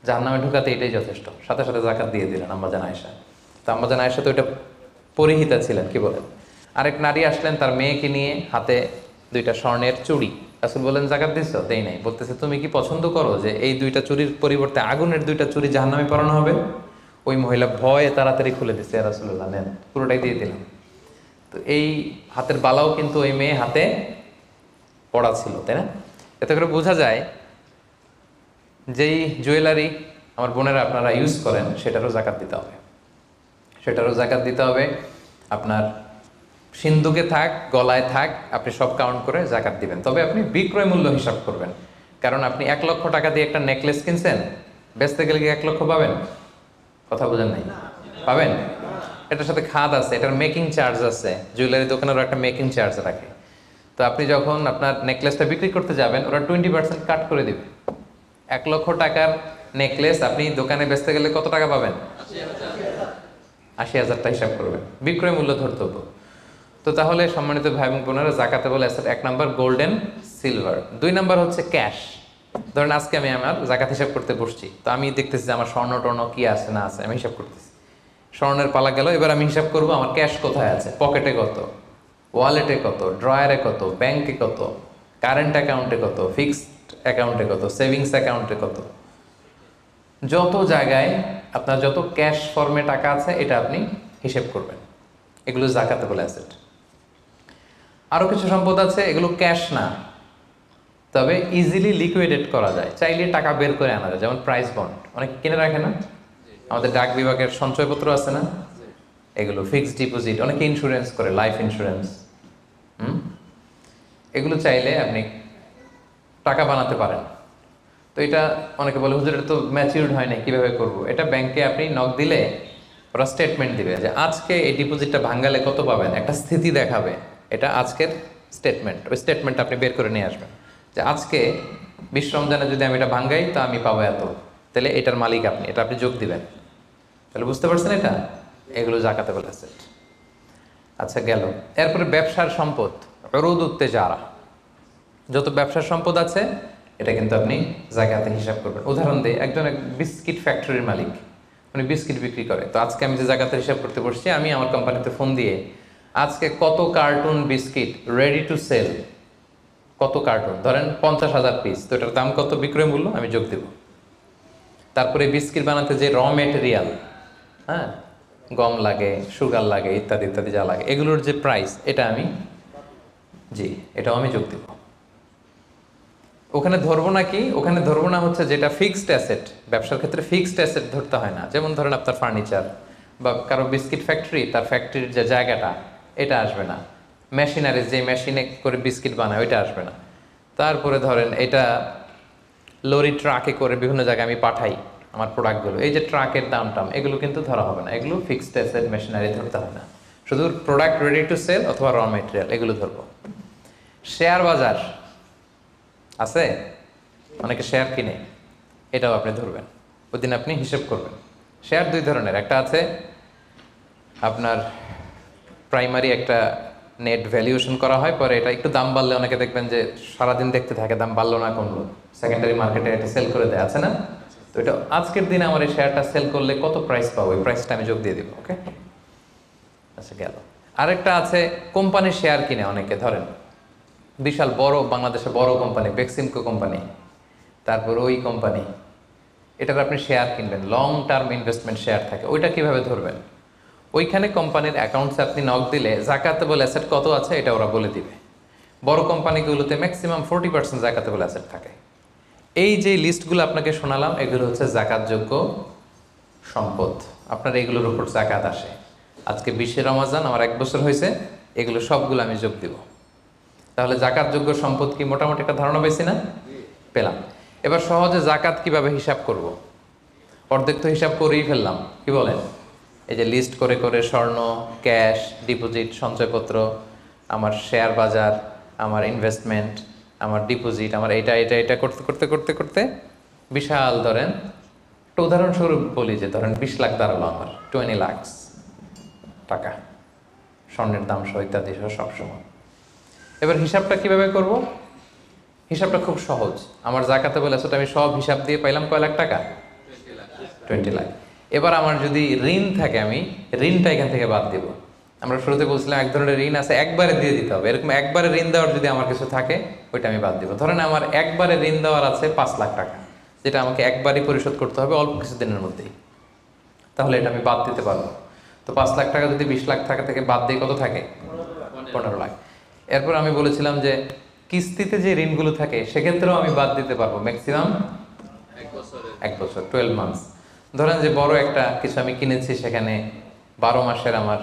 জাহান্নামে ঢুকাতে এটাই যথেষ্ট। সাথে সাথে জাকাত দিয়ে দিলেন আম্মা জান আয়েশা। তো আম্মা জান আয়েশা তো এটা পরিহিতা ছিলেন, কি বলেন। আরেক নারী আসলেন তার মেয়েকে নিয়ে, হাতে 2টা স্বর্ণের চুড়ি। রাসূল বলেন জাকাত দিছো? দেই নাই। বলতেছে তুমি কি পছন্দ করো যে এই 2টা চুরির পরিবর্তে আগুনের 2টা চুরি জাহান্নামে পরানো হবে? ওই মহিলা ভয়ে তাড়াতাড়ি খুলে দিচ্ছে, ইয়া রাসূলুল্লাহ নেন, পুরোটাই দিয়ে দিলাম। তো এই হাতের বালাও কিন্তু ওই মেয়ে হাতে পড়া ছিল, তাই না? এতে করে বোঝা যায় যেই জুয়েলারি আমার বোনেরা আপনারা ইউজ করেন সেটারও জাকাত দিতে হবে, সেটারও জাকাত দিতে হবে। আপনার সিন্ধুকে থাক, গলায় থাক, আপনি সব কাউন্ট করে জাকাত দিবেন। তবে আপনি বিক্রয় মূল্য হিসাব করবেন, কারণ আপনি 1 লক্ষ টাকা দিয়ে একটা নেকলেস কিনছেন, বেচতে গেলে কি 1 লক্ষ পাবেন? কথা বোঝেন নাই? পাবেন? এটার সাথে খাদ আছে, এটার মেকিং চার্জ আছে, জুয়েলারি দোকানেরও একটা মেকিং চার্জ রাখে। তো আপনি যখন আপনার নেকলেসটা বিক্রি করতে যাবেন, ওরা 20% কাট করে দিবে। 1 লক্ষ টাকার নেকলেস আপনি দোকানে বেচতে গেলে কত টাকা পাবেন? 80,000 হিসাব করবেন, বিক্রয় মূল্য ধরতে হতো। তো তাহলে সম্মানিত ভাই এবং বোনেরা, জাকাতে বলে asset 1 number golden silver, 2 number হচ্ছে ক্যাশ। ধরেন আজকে আমি আমার জাকাত হিসাব করতে বসছি, তো আমি দেখতেছি যে আমার স্বর্ণ টর্ণ কি আছে না আছে, আমি হিসাব করতেছি। স্বর্ণের পালা গেল, এবার আমি হিসাব করবো আমার ক্যাশ কোথায় আছে, পকেটে কত, ওয়ালেটে কত, ড্রয়ারে কত, ব্যাংকে কত, কারেন্ট অ্যাকাউন্টে কত, ফিক্সড অ্যাকাউন্টে কত, সেভিংস অ্যাকাউন্টে কত, যত জায়গায় আপনার যত ক্যাশ ফর্মে টাকা আছে এটা আপনি হিসেব করবেন। এগুলো জাকাতেবল অ্যাসেট। আরও কিছু সম্পদ আছে, এগুলো ক্যাশ না, তবে ইজিলি লিকুইডেট করা যায়, চাইলে টাকা বের করে আনা যায়। যেমন প্রাইস বন্ড অনেকে কিনে রাখে না, আমাদের ডাক বিভাগের সঞ্চয়পত্র আছে না, এগুলো ফিক্সড ডিপোজিট, অনেকে ইন্স্যুরেন্স করে, লাইফ ইন্স্যুরেন্স। এগুলো চাইলে আপনি টাকা বানাতে পারেন। তো এটা অনেকে বলে হুজুর এটা তো ম্যাচিউরড হয় না, কীভাবে করবো? এটা ব্যাংকে আপনি নক দিলে ওরা স্টেটমেন্ট দিবে যে আজকে এই ডিপোজিটটা ভাঙ্গালে কত পাবেন, একটা স্থিতি দেখাবে। এটা আজকের স্টেটমেন্ট, ওই স্টেটমেন্ট আপনি বের করে নিয়ে আসবেন যে আজকে 20 রমজানে যদি আমি এটা ভাঙ্গাই তো আমি পাবো এত, তাহলে এটার মালিক আপনি, এটা আপনি যোগ দিবেন। তাহলে বুঝতে পারছেন এটা? এগুলো জাকাতেবল অ্যাসেট। আচ্ছা গেল। এরপরে ব্যবসার সম্পদ, উরুদ উত্তেজারা, যত ব্যবসার সম্পদ আছে এটা কিন্তু আপনি জাকাতে হিসাব করবেন। উদাহরণ দিই, একজন বিস্কিট ফ্যাক্টরির মালিক, উনি বিস্কিট বিক্রি করে। তো আজকে আমি যে জাকাতে হিসাব করতে বসছি, আমি আমার কোম্পানিতে ফোন দিয়ে আজকে কত carton biscuit ready to sell, কত কার্টুন, ধরেন 50,000 পিস, তো এটার দাম কত, বিক্রয় মূল্য আমি যোগ দেব। তারপরে বিস্কিট বানাতে যে র মেটেরিয়াল, হ্যাঁ, গম লাগে, সুগার লাগে, ইত্যাদি ইত্যাদি যা লাগে, এগুলোর যে প্রাইস, এটা আমি এটাও আমি যোগ দেব। ওখানে ধরবো না কি, ওখানে ধরবো না হচ্ছে যেটা ফিক্সড অ্যাসেট। ব্যবসার ক্ষেত্রে ফিক্সড অ্যাসেট ধরতে হয় না। যেমন ধরেন আপনার ফার্নিচার বা কারো বিস্কিট ফ্যাক্টরি, তার ফ্যাক্টরির যে জায়গাটা, এটা আসবে না। মেশিনারিজ, যে মেশিনে করে বিস্কিট বানায়, ওইটা আসবে না। তারপরে ধরেন এটা লরি ট্রাকে করে বিভিন্ন জায়গায় আমি পাঠাই আমার প্রোডাক্টগুলো, এই যে ট্রাকের দাম টাম, এগুলো কিন্তু ধরা হবে না। এগুলো ফিক্সড অ্যাসেট, মেশিনারি ধরতে হয় না। শুধু প্রোডাক্ট রেডি টু সেল অথবা র মেটেরিয়াল, এগুলো ধরবো। শেয়ার বাজার আছে, অনেকে শেয়ার কিনে, এটাও আপনি ধরবেন, ওই দিন আপনি হিসেব করবেন। শেয়ার 2 ধরনের, একটা আছে আপনার প্রাইমারি, একটা নেট ভ্যালুয়েশন করা হয়, পরে এটা একটু দাম বাড়লে অনেকে দেখবেন যে সারাদিন দেখতে থাকে দাম বাড়লো না কমলো, সেকেন্ডারি মার্কেটে এটা সেল করে দেয়, আছে না? তো এটা আজকের দিনে আমার এই শেয়ারটা সেল করলে কত প্রাইস পাবো, ওই প্রাইসটা আমি যোগ দিয়ে দিব। ওকে, আচ্ছা গেল। আরেকটা আছে কোম্পানির শেয়ার কিনে অনেকে, ধরেন বিশাল বড়, বাংলাদেশে বড় কোম্পানি বেক্সিমকো কোম্পানি, তারপর ওই কোম্পানি, এটার আপনি শেয়ার কিনবেন, লং টার্ম ইনভেস্টমেন্ট শেয়ার থাকে, ওইটা কিভাবে ধরবেন? ওইখানে কোম্পানির অ্যাকাউন্টসে আপনি নক দিলে জাকাতেবল অ্যাসেট কত আছে এটা ওরা বলে দিবে। বড় কোম্পানিগুলোতে ম্যাক্সিমাম 40% জাকাতেবল অ্যাসেট থাকে। এই যে লিস্টগুলো আপনাকে শোনালাম, এগুলো হচ্ছে জাকাতযোগ্য সম্পদ, আপনার এগুলোর উপর জাকাত আসে। আজকে 20 রমজান, আমার 1 বছর হয়েছে, এগুলো সবগুলো আমি যোগ দিব। তাহলে জাকাতযোগ্য সম্পদ কি, মোটামুটি একটা ধারণা পেয়েছি না? পেলাম। এবার সহজে জাকাত কিভাবে হিসাব করব? অর্ধেক তো হিসাব করেই ফেললাম, কি বলেন? এই যে লিস্ট করে করে স্বর্ণ, ক্যাশ, ডিপোজিট, সঞ্চয়পত্র, আমার শেয়ার বাজার, আমার ইনভেস্টমেন্ট, আমার ডিপোজিট, আমার এটা এটা এটা করতে করতে করতে করতে বিশাল, ধরেন একটা উদাহরণস্বরূপ বলি যে ধরেন 20 লাখ দাঁড়ালো আমার, 20 লাখ টাকা, স্বর্ণের দাম সহ ইত্যাদি সহ সবসময়। এবার হিসাবটা কিভাবে করব? হিসাবটা খুব সহজ। আমার জাকাতেবল অ্যাসেট আমি সব হিসাব দিয়ে পাইলাম কয় লাখ টাকা? 20 লাখ। এবার আমার যদি ঋণ থাকে, আমি ঋণটা এখান থেকে বাদ দিব। আমরা শুরুতে বলছিলাম এক ধরনের ঋণ আছে একবারে দিয়ে দিতে হবে, এরকম একবারে ঋণ দেওয়ার যদি আমার কিছু থাকে ওইটা আমি বাদ দিব। ধরেন আমার একবারে ঋণ দেওয়ার আছে 5 লাখ টাকা, যেটা আমাকে একবারই পরিশোধ করতে হবে অল্প কিছুদিনের মধ্যেই, তাহলে এটা আমি বাদ দিতে পারবো। তো 5 লাখ টাকা যদি 20 লাখ টাকা থেকে বাদ দিয়ে কত থাকে? 15 লাখ। এরপর আমি বলেছিলাম যে কিস্তিতে যে ঋণগুলো থাকে সেক্ষেত্রেও আমি বাদ দিতে পারবো ম্যাক্সিমাম 1 বছর, 12 মান্থস। ধরেন যে বড় একটা কিছু আমি কিনেছি, সেখানে 12 মাসের আমার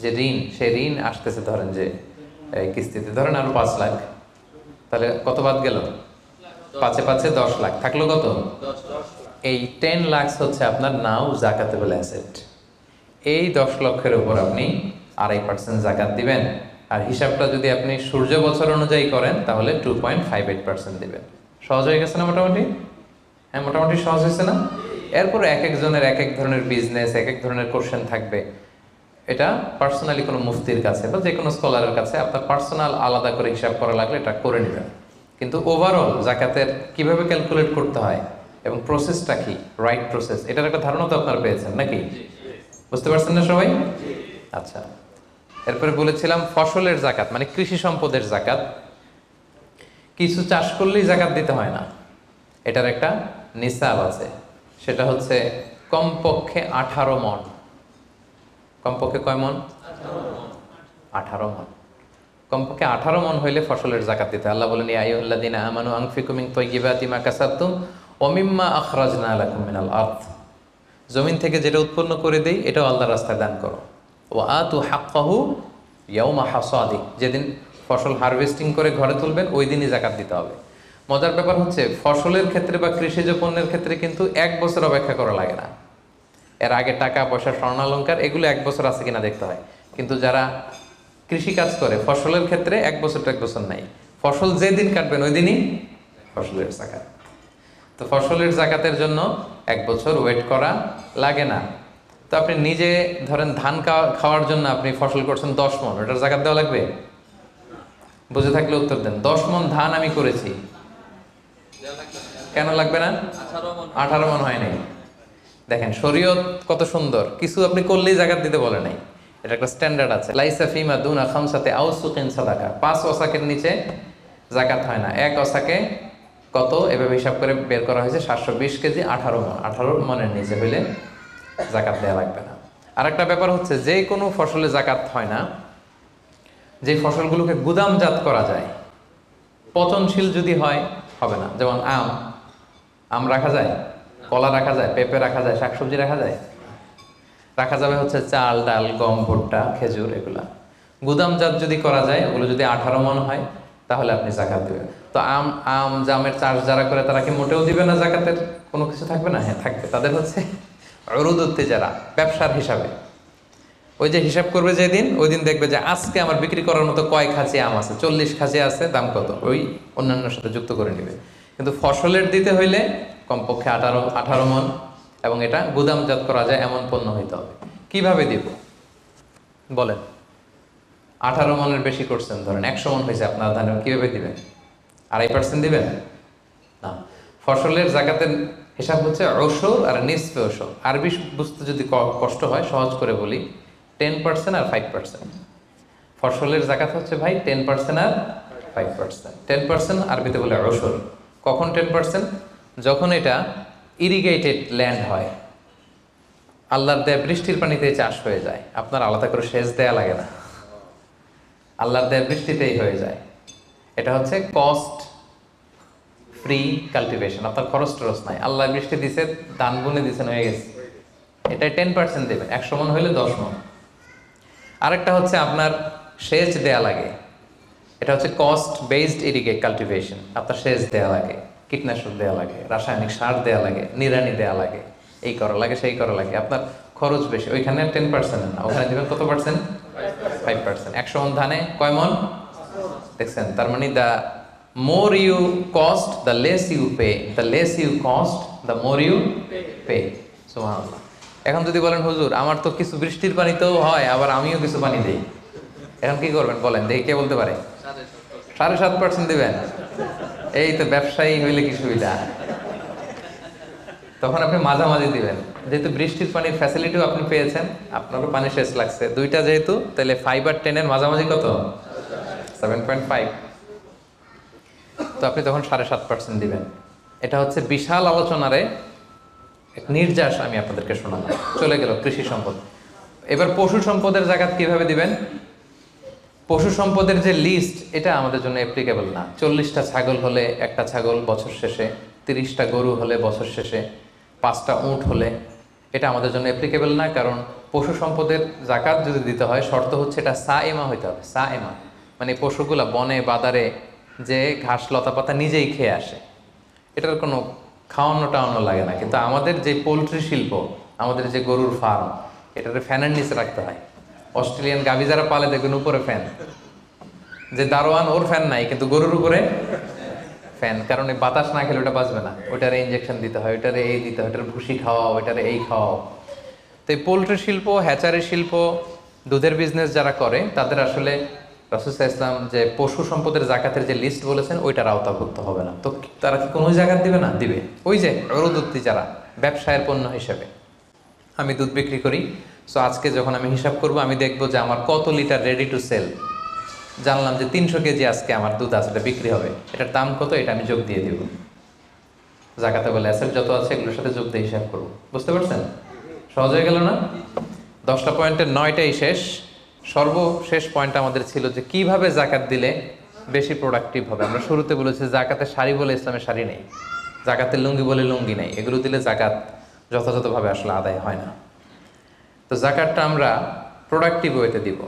যে ঋণ, সেই ঋণ আসতেছে ধরেন যে কিস্তিতে, ধরেন আরো 5 লাখ, তাহলে কত বাদ গেল? 5 এ 5 10 লাখ, থাকলো কত? এই 10 লাখ হচ্ছে আপনার নাও জাকাতেবল অ্যাসেট। এই 10 লক্ষের উপর আপনি 2.5% জাকাত দিবেন। আর হিসাবটা যদি আপনি সূর্য বছর অনুযায়ী করেন তাহলে 2.58% দিবেন। সহজ হয়ে গেছে না মোটামুটি? হ্যাঁ, মোটামুটি সহজ হয়েছে না? এরপর এক একজনের এক এক ধরনের বিজনেস, এক এক ধরনের কোশ্চেন থাকবে। এটা পার্সোনালি কোনো মুফতির কাছে বা যে কোনো স্কলারের কাছে আপনার পার্সোনাল আলাদা করে হিসাব করা লাগলে এটা করে নেবেন। কিন্তু ওভারঅল জাকাতের কিভাবে ক্যালকুলেট করতে হয় এবং প্রসেসটা কি, রাইট প্রসেস, এটার একটা ধারণা তো আপনারা পেয়েছেন নাকি? বুঝতে পারছেন না সবাই? আচ্ছা, এরপরে বলেছিলাম ফসলের জাকাত মানে কৃষি সম্পদের জাকাত। কিছু চাষ করলেই জাকাত দিতে হয় না, এটার একটা নিসাব আছে, সেটা হচ্ছে কমপক্ষে 18 মণ। কমপক্ষে কয় মণ? 18 মণ। কমপক্ষে 18 মণ হইলে ফসলের জাকাত দিতে। আল্লাহ বলেন, ইয়া আইয়ুহাল্লাযীনা আমানু আনফিকু মিন তাইয়্যিবাতি মা কাসাবতুম ওয়া মিম্মা আখরাজনা লাকুম মিনাল আরদ। জমিন থেকে যেটা উৎপন্ন করে দেই এটাও আল্লাহর রাস্তায় দান করো। ওয়া আতু হাক্কাহু ইয়াওমা হাসাদি, যেদিন ফসল হারভেস্টিং করে ঘরে তুলবেন ওই দিনই জাকাত দিতে হবে। মজার ব্যাপার হচ্ছে ফসলের ক্ষেত্রে বা কৃষিজ পণ্যের ক্ষেত্রে কিন্তু 1 বছর অপেক্ষা করা লাগে না। এর আগে টাকা পয়সা, স্বর্ণালঙ্কার এগুলো 1 বছর আছে কিনা দেখতে হয়। কিন্তু যারা কৃষি কাজ করে ফসলের ক্ষেত্রে 1 বছর তো 1 বছর নাই, ফসল যেদিন কাটবেন ওই দিনই ফসলের জাকাত। তো ফসলের জাকাতের জন্য 1 বছর ওয়েট করা লাগে না। তো আপনি নিজে ধরেন ধান খাওয়ার জন্য আপনি ফসল করছেন 10 মণ, ওটার জাকাত দেওয়া লাগবে? বুঝে থাকলে উত্তর দেন। 10 মণ ধান আমি করেছি, কেন লাগবে না? 18 মণ হয় নাই। দেখেন শরীয়ত কত সুন্দর, কিছু আপনি করলেই জাকাত দিতে বলে নাই, এটা একটা স্ট্যান্ডার্ড আছে। লাইসা ফিমা দুনা খামসাতে আউসুকিন সাদাকা, 5 ওয়াসাকের নিচে জাকাত হয় না। 1 ওয়াসাকে কত এভাবে হিসাব করে বের করা হয়েছে 720 কেজি, 18 মণ। 18 মণের নিচে হইলে জাকাত দেওয়া লাগবে না। আর একটা ব্যাপার হচ্ছে যে কোনো ফসলে জাকাত হয় না যে ফসলগুলোকে গুদামজাত করা যায়। পচনশীল যদি হয় হবে না, যেমন আম রাখা যায়, কলা রাখা যায়, পেঁপে রাখা যায়, শাকসবজি রাখা যায়। রাখা যাবে হচ্ছে চাল, ডাল, গম, ভুট্টা, খেজুর, এগুলা। গুদামজাত যদি করা যায়, ওগুলো যদি 18 মণ হয় তাহলে আপনি জাকাত দেবেন। তো জামের চাষ যারা করে তারা কি মোটেও দিবে না জাকাতের কোনো কিছু থাকবে না? হ্যাঁ থাকবে। তাদের হচ্ছে উরুদুত যারা ব্যবসার হিসাবে, ওই যে হিসাব করবে যেদিন, ওই দিন দেখবে যে আজকে আমার বিক্রি করার মতো কয় খাঁচি আম আছে, 40 খাঁচি আছে, দাম কত, ওই অন্যান্যর সাথে যুক্ত করে নেবে। কিন্তু ফসলের দিতে হইলে কমপক্ষে 18 মণ, এবং এটা গুদামজাত করা যায় এমন পণ্য হইতে হবে। কিভাবে দিব বলেন? 18 মণের বেশি করছেন, ধরেন 100 মণ হয়েছে আপনার ধান, কিভাবে দিবেন? 2.5% দিবেন না। ফসলের জাকাতের হিসাব হচ্ছে ওশর আর নিসফে ওশর। আরবি বুঝতে যদি কষ্ট হয় সহজ করে বলি, 10% আর 5%। ফসলের জাকাত হচ্ছে ভাই 10% আর 5%। 10% আরবিতে বলে ওশর। কখন 10%? যখন এটা ইরিগেটেড ল্যান্ড হয়, আল্লাহর দেয়া বৃষ্টির পানিতে চাষ হয়ে যায়, আপনার আলাদা করে সেচ দেয়া লাগে না, আল্লাহর দেয়া বৃষ্টিতেই হয়ে যায়। এটা হচ্ছে কস্ট ফ্রি কাল্টিভেশন, আপনার খরচ টরচ নাই, আল্লাহ বৃষ্টি দিছে, ধান বুনে দিছেন, হয়ে গেছে। এটা 10% দেবেন, 100 মণ হইলে 10 মণ। আরেকটা হচ্ছে আপনার সেচ দেয়া লাগে, এটা হচ্ছে কস্ট বেসড ইরিগেট কাল্টিভেশন। আপনার সেচ দেয়া লাগে, কীটনাশক দেয়া লাগে, রাসায়নিক সার দেয়া লাগে, নিড়ানি দেয়া লাগে, এই করা লাগে সেই করা লাগে, আপনার খরচ বেশি। ওইখানে 10% না, ওখানে দেবেন কত পার্সেন্ট? 5%। 100 মণ ধানে কয় মণ দেখছেন? তার মানে the more you cost the less you pay, the less you cost the more you pay. সুবহানাল্লাহ। এখন যদি বলেন হুজুর আমার তো কিছু বৃষ্টির পানিতেও হয়, আবার আমিও কিছু পানি দিই, এখন কি করবেন বলেন দেখি, কে বলতে পারে? 7.5% দিবেন? এই তো ব্যবসায়ী হইলে কি সুবিধা। তখন আপনি মাঝামাঝি দিবেন, যেহেতু বৃষ্টির পানির ফ্যাসিলিটিও আপনি পেয়েছেন, আপনারও পানি শেষ লাগছে, দুইটা যেহেতু, তাহলে 5 আর 10 এর মাঝামাঝি কত? 7.5। তো আপনি তখন 7.5% দিবেন। এটা হচ্ছে বিশাল আলোচনারে এক নির্যাস আমি আপনাদেরকে শোনালাম। চলে গেল কৃষি সম্পদ। এবার পশু সম্পদের জাকাত কিভাবে দিবেন? পশু সম্পদের যে লিস্ট, এটা আমাদের জন্য অ্যাপ্লিকেবল না। 40টা ছাগল হলে একটা ছাগল বছর শেষে, 30টা গরু হলে বছর শেষে, 5টা উট হলে, এটা আমাদের জন্য অ্যাপ্লিকেবল না। কারণ পশু সম্পদের জাকাত যদি দিতে হয়, শর্ত হচ্ছে এটা সাএমা হইতে হবে। সাএমা মানে পশুগুলা বনে বাদারে যে ঘাস লতা পাতা নিজেই খেয়ে আসে, এটার কোনো খাওয়ানো টাওয়ানো লাগে না। কিন্তু আমাদের যে পোলট্রি শিল্প, আমাদের যে গরুর ফার্ম, এটাতে ফ্যানের নিচে রাখতে হয়। অস্ট্রেলিয়ান গাভী যারা পালে দেখবেন উপরে ফ্যান, যে দারোয়ান ওর ফ্যান নাই, কিন্তু গরুর উপরে ফ্যান। কারণ এই বাতাস না খেলে ওটা বাঁচবে না, ওইটারে ইঞ্জেকশন দিতে হয়, ওইটারে এই দিতে হয়, ওইটারে ভুসি খাওয়াও, ওইটারে এই খাওয়াও। তো এই পোলট্রি শিল্প, হ্যাচারি শিল্প, দুধের বিজনেস যারা করে, তাদের আসলে রাসূল সাল্লাল্লাহু আলাইহি ওয়াসাল্লাম যে পশু সম্পদের জাকাতের যে লিস্ট বলেছেন, ওইটার আওতাভুক্ত হবে না। তো তারা কি কোনো জাকাত দিবে না? দিবে। ওই যে অরুদত্তি যারা ব্যবসায়ের পণ্য হিসেবে, আমি দুধ বিক্রি করি, সো আজকে যখন আমি হিসাব করব, আমি দেখবো যে আমার কত লিটার রেডি টু সেল, জানলাম যে 300 কেজি আজকে আমার দুধ আসলে বিক্রি হবে, এটার দাম কত, এটা আমি যোগ দিয়ে দিব। জাকাতে বলে অ্যাসেট যত আছে এগুলোর সাথে যোগ দিয়ে হিসাব করবো। বুঝতে পারছেন? সহজ হয়ে গেল না? 10টা পয়েন্টের 9টাই শেষ। সর্বশেষ পয়েন্ট আমাদের ছিল যে কিভাবে জাকাত দিলে বেশি প্রোডাক্টিভ হবে। আমরা শুরুতে বলেছি জাকাতে শাড়ি বলে ইসলামে শাড়ি নেই, জাকাতে লুঙ্গি বলে লুঙ্গি নেই, এগুলো দিলে জাকাত যথাযথভাবে আসলে আদায় হয় না। তো জাকাতটা আমরা প্রোডাক্টিভ ওয়েতে দিব।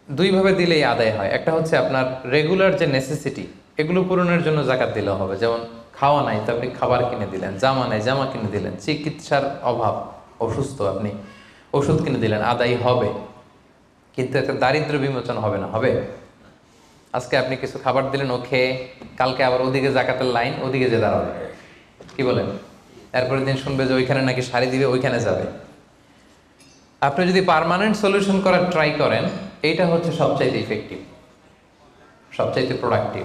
দুইভাবে দিলেই আদায় হয়। একটা হচ্ছে আপনার রেগুলার যে নেসেসিটি, এগুলো পূরণের জন্য জাকাত দিলেও হবে। যেমন খাওয়া নাই, তো আপনি খাবার কিনে দিলেন, জামা নাই, জামা কিনে দিলেন, চিকিৎসার অভাব, অসুস্থ, আপনি ওষুধ কিনে দিলেন, আদায় হবে। কিন্তু একটা দারিদ্র বিমোচন হবে না? হবে। আজকে আপনি কিছু খাবার দিলেন, ও খেয়ে কালকে আবার ওদিকে জাকাতের লাইন, ওদিকে যে দাঁড়াবে, কি বলেন? এরপরের দিন শুনবে যে ওইখানে নাকি শাড়ি দিবে, ওইখানে যাবে। আপনি যদি পার্মানেন্ট সলিউশন করার ট্রাই করেন, এইটা হচ্ছে সবচাইতে ইফেক্টিভ, সবচাইতে প্রোডাক্টিভ।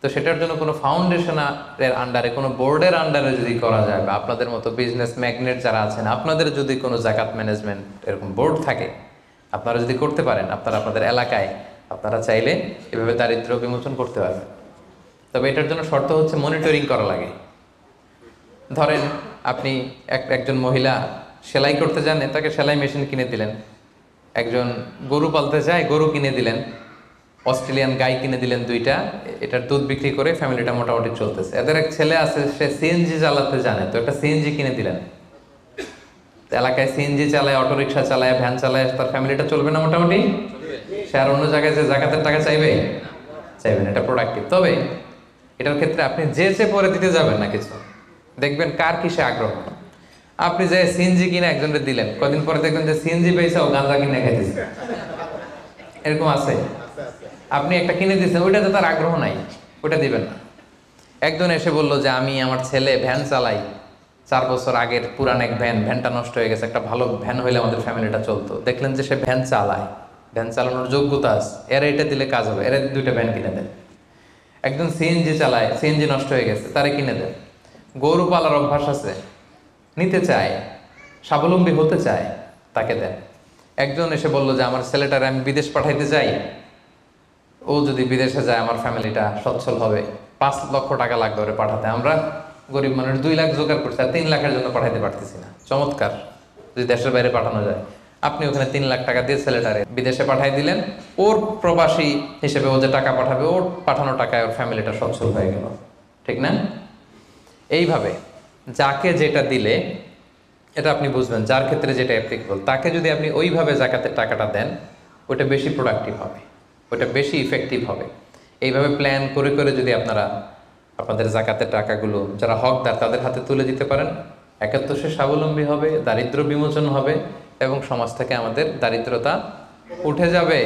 তো সেটার জন্য কোনো ফাউন্ডেশনের আন্ডারে, কোনো বোর্ডের আন্ডারে যদি করা যায়, বা আপনাদের মতো বিজনেস ম্যাগনেট যারা আছেন, আপনাদের যদি কোনো জাকাত ম্যানেজমেন্ট এরকম বোর্ড থাকে, আপনারা যদি করতে পারেন, আপনারা আপনাদের এলাকায় আপনারা চাইলে এভাবে দারিদ্র্য বিমোচন করতে পারবেন। তবে এটার জন্য শর্ত হচ্ছে মনিটরিং করা লাগে। ধরেন আপনি একজন মহিলা সেলাই করতে জানে, তাকে সেলাই মেশিন কিনে দিলেন। একজন গরু পালতে চায়, গরু কিনে দিলেন। অস্ট্রেলিয়ান গাই কিনে দিলেন 2টা, এটার দুধ বিক্রি করে ফ্যামিলিটা মোটামুটি চলতেছে। এদের এক ছেলে আছে, সে সিএনজি চালাতে জানে, তো একটা সিএনজি কিনে দিলেন। এলাকায় সিএনজি চালায়, অটোরিকশা চালায়, ভ্যান চালায়, তার ফ্যামিলিটা চলবে না মোটামুটি? সে আর অন্য জায়গায় যে জাকাতের টাকা চাইবে? চাইবেন। এটা প্রোডাক্টিভ। তবে এটার ক্ষেত্রে আপনি যে পরে দিতে যাবেন না কিছু, দেখবেন কার কিসে আগ্রহ। আপনি যে সিএনজি কিনে একজনকে দিলেন, কদিন পরে দেখবেন যে সিএনজি পেয়েছে, ও গাঁজা কিনে খাইতেছে। এরকম আছে? আপনি একটা কিনে দিচ্ছেন, ওইটাতে তার আগ্রহ নাই, ওইটা দিবেন না। একজন এসে বললো যে আমি আমার ছেলে ভ্যান চালাই, 4 বছর আগের পুরান এক ভ্যান, ভ্যানটা নষ্ট হয়ে গেছে, একটা ভালো ভ্যান হইলে আমাদের ফ্যামিলিটা চলতো। দেখলেন যে সে ভ্যান চালায়, ভ্যান চালানোর যোগ্যতা আছে, এরা এটা দিলে কাজ হবে, এরা 2টা ভ্যান কিনে দেন। একজন সিএনজি চালায়, সিএনজি নষ্ট হয়ে গেছে, তারে কিনে দেন। গরু পালার অভ্যাস আছে, নিতে চায়, স্বাবলম্বী হতে চায়, তাকে দেন। একজন এসে বললো যে আমার ছেলেটারে আমি বিদেশ পাঠাইতে চাই, ও যদি বিদেশে যায় আমার ফ্যামিলিটা সচ্ছল হবে, 5 লক্ষ টাকা লাগবে ওরে পাঠাতে। আমরা গরিব মানুষ 2 লাখ জোগাড় করছি, আর 3 লাখের জন্য পাঠাইতে পারতেছি না। চমৎকার, যদি দেশের বাইরে পাঠানো যায়। আপনি ওখানে 3 লাখ টাকা দিয়ে ছেলেটারে বিদেশে পাঠাই দিলেন, ওর প্রবাসী হিসেবে ও যে টাকা পাঠাবে, ওর পাঠানো টাকায় ওর ফ্যামিলিটা সচ্ছল হয়ে গেল। ঠিক না? এইভাবে যাকে যেটা দিলে, এটা আপনি বুঝবেন, যার ক্ষেত্রে যেটা অ্যাপ্লিকেবল, তাকে যদি আপনি ওইভাবে জাকাতের টাকাটা দেন, ওটা বেশি প্রোডাক্টিভ হবে, ওটা বেশি ইফেক্টিভ হবে। এইভাবে প্ল্যান করে করে যদি আপনারা আপনাদের জাকাতের টাকাগুলো যারা হকদার তাদের হাতে তুলে দিতে পারেন, একে তো সে স্বাবলম্বী হবে, দারিদ্র্য বিমোচন হবে, এবং সমাজ থেকে আমাদের দারিদ্রতা উঠে যাবে।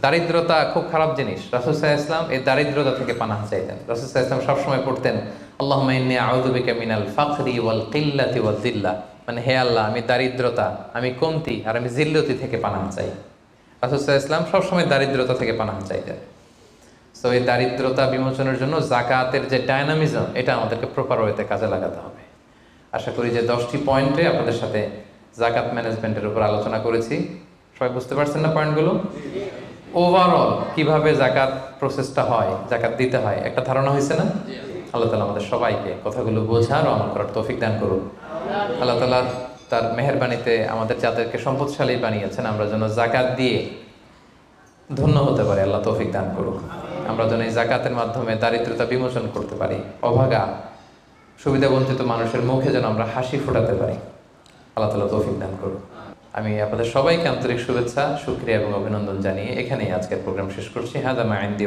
দারিদ্রতা খুব খারাপ জিনিস। রাসূল সাল্লাল্লাহু আলাইহি ওয়াসাল্লাম এই দারিদ্রতা থেকে পানাহ চাইতেন। রাসূল সাল্লাল্লাহু আলাইহি ওয়াসাল্লাম সবসময় পড়তেন, আল্লাহুম্মা ইন্নী আউযু বিকা মিনাল ফাকরি ওয়াল কিল্লাতি ওয়ায যিল্লা, মানে হে আল্লাহ, আমি দারিদ্রতা, আমি কমতি আর আমি জিল্লতি থেকে পানাহ চাই। রাসূল সাল্লাল্লাহু আলাইহি ওয়াসাল্লাম সবসময় দারিদ্রতা থেকে পানাহ চাইতেন। সো এই দারিদ্রতা বিমোচনের জন্য জাকাতের যে ডায়নামিজম, এটা আমাদেরকে প্রপার ওয়েতে কাজে লাগাতে হবে। আর আশা করি যে 10টি পয়েন্টে আপনাদের সাথে জাকাত ম্যানেজমেন্টের উপর আলোচনা করেছি। সবাই বুঝতে পারছেন না পয়েন্টগুলো? ওভারঅল কিভাবে জাকাত প্রসেসটা হয়, জাকাত দিতে হয়, একটা ধারণা হয়েছে না? আল্লাহ তাআলা আমাদের সবাইকে কথাগুলো বোঝার ও আমল করার তৌফিক দান করুন। আল্লাহ তাআলা তার মেহেরবানিতে আমাদের যাদেরকে সম্পদশালী বানিয়েছেন, আমরা যেন জাকাত দিয়ে ধন্য হতে পারি, আল্লাহ তৌফিক দান করুন। আমরা যেন এই জাকাতের মাধ্যমে দারিদ্রতা বিমোচন করতে পারি, অভাগা সুবিধা বঞ্চিত মানুষের মুখে যেন আমরা হাসি ফোটাতে পারি, আল্লাহ তাআলা তৌফিক দান করুন। আমি আপনাদের সবাইকে আন্তরিক শুভেচ্ছা, শুকরিয়া এবং অভিনন্দন জানিয়ে এখানেই আজকের প্রোগ্রাম শেষ করছি। হাদা মা ইনদি।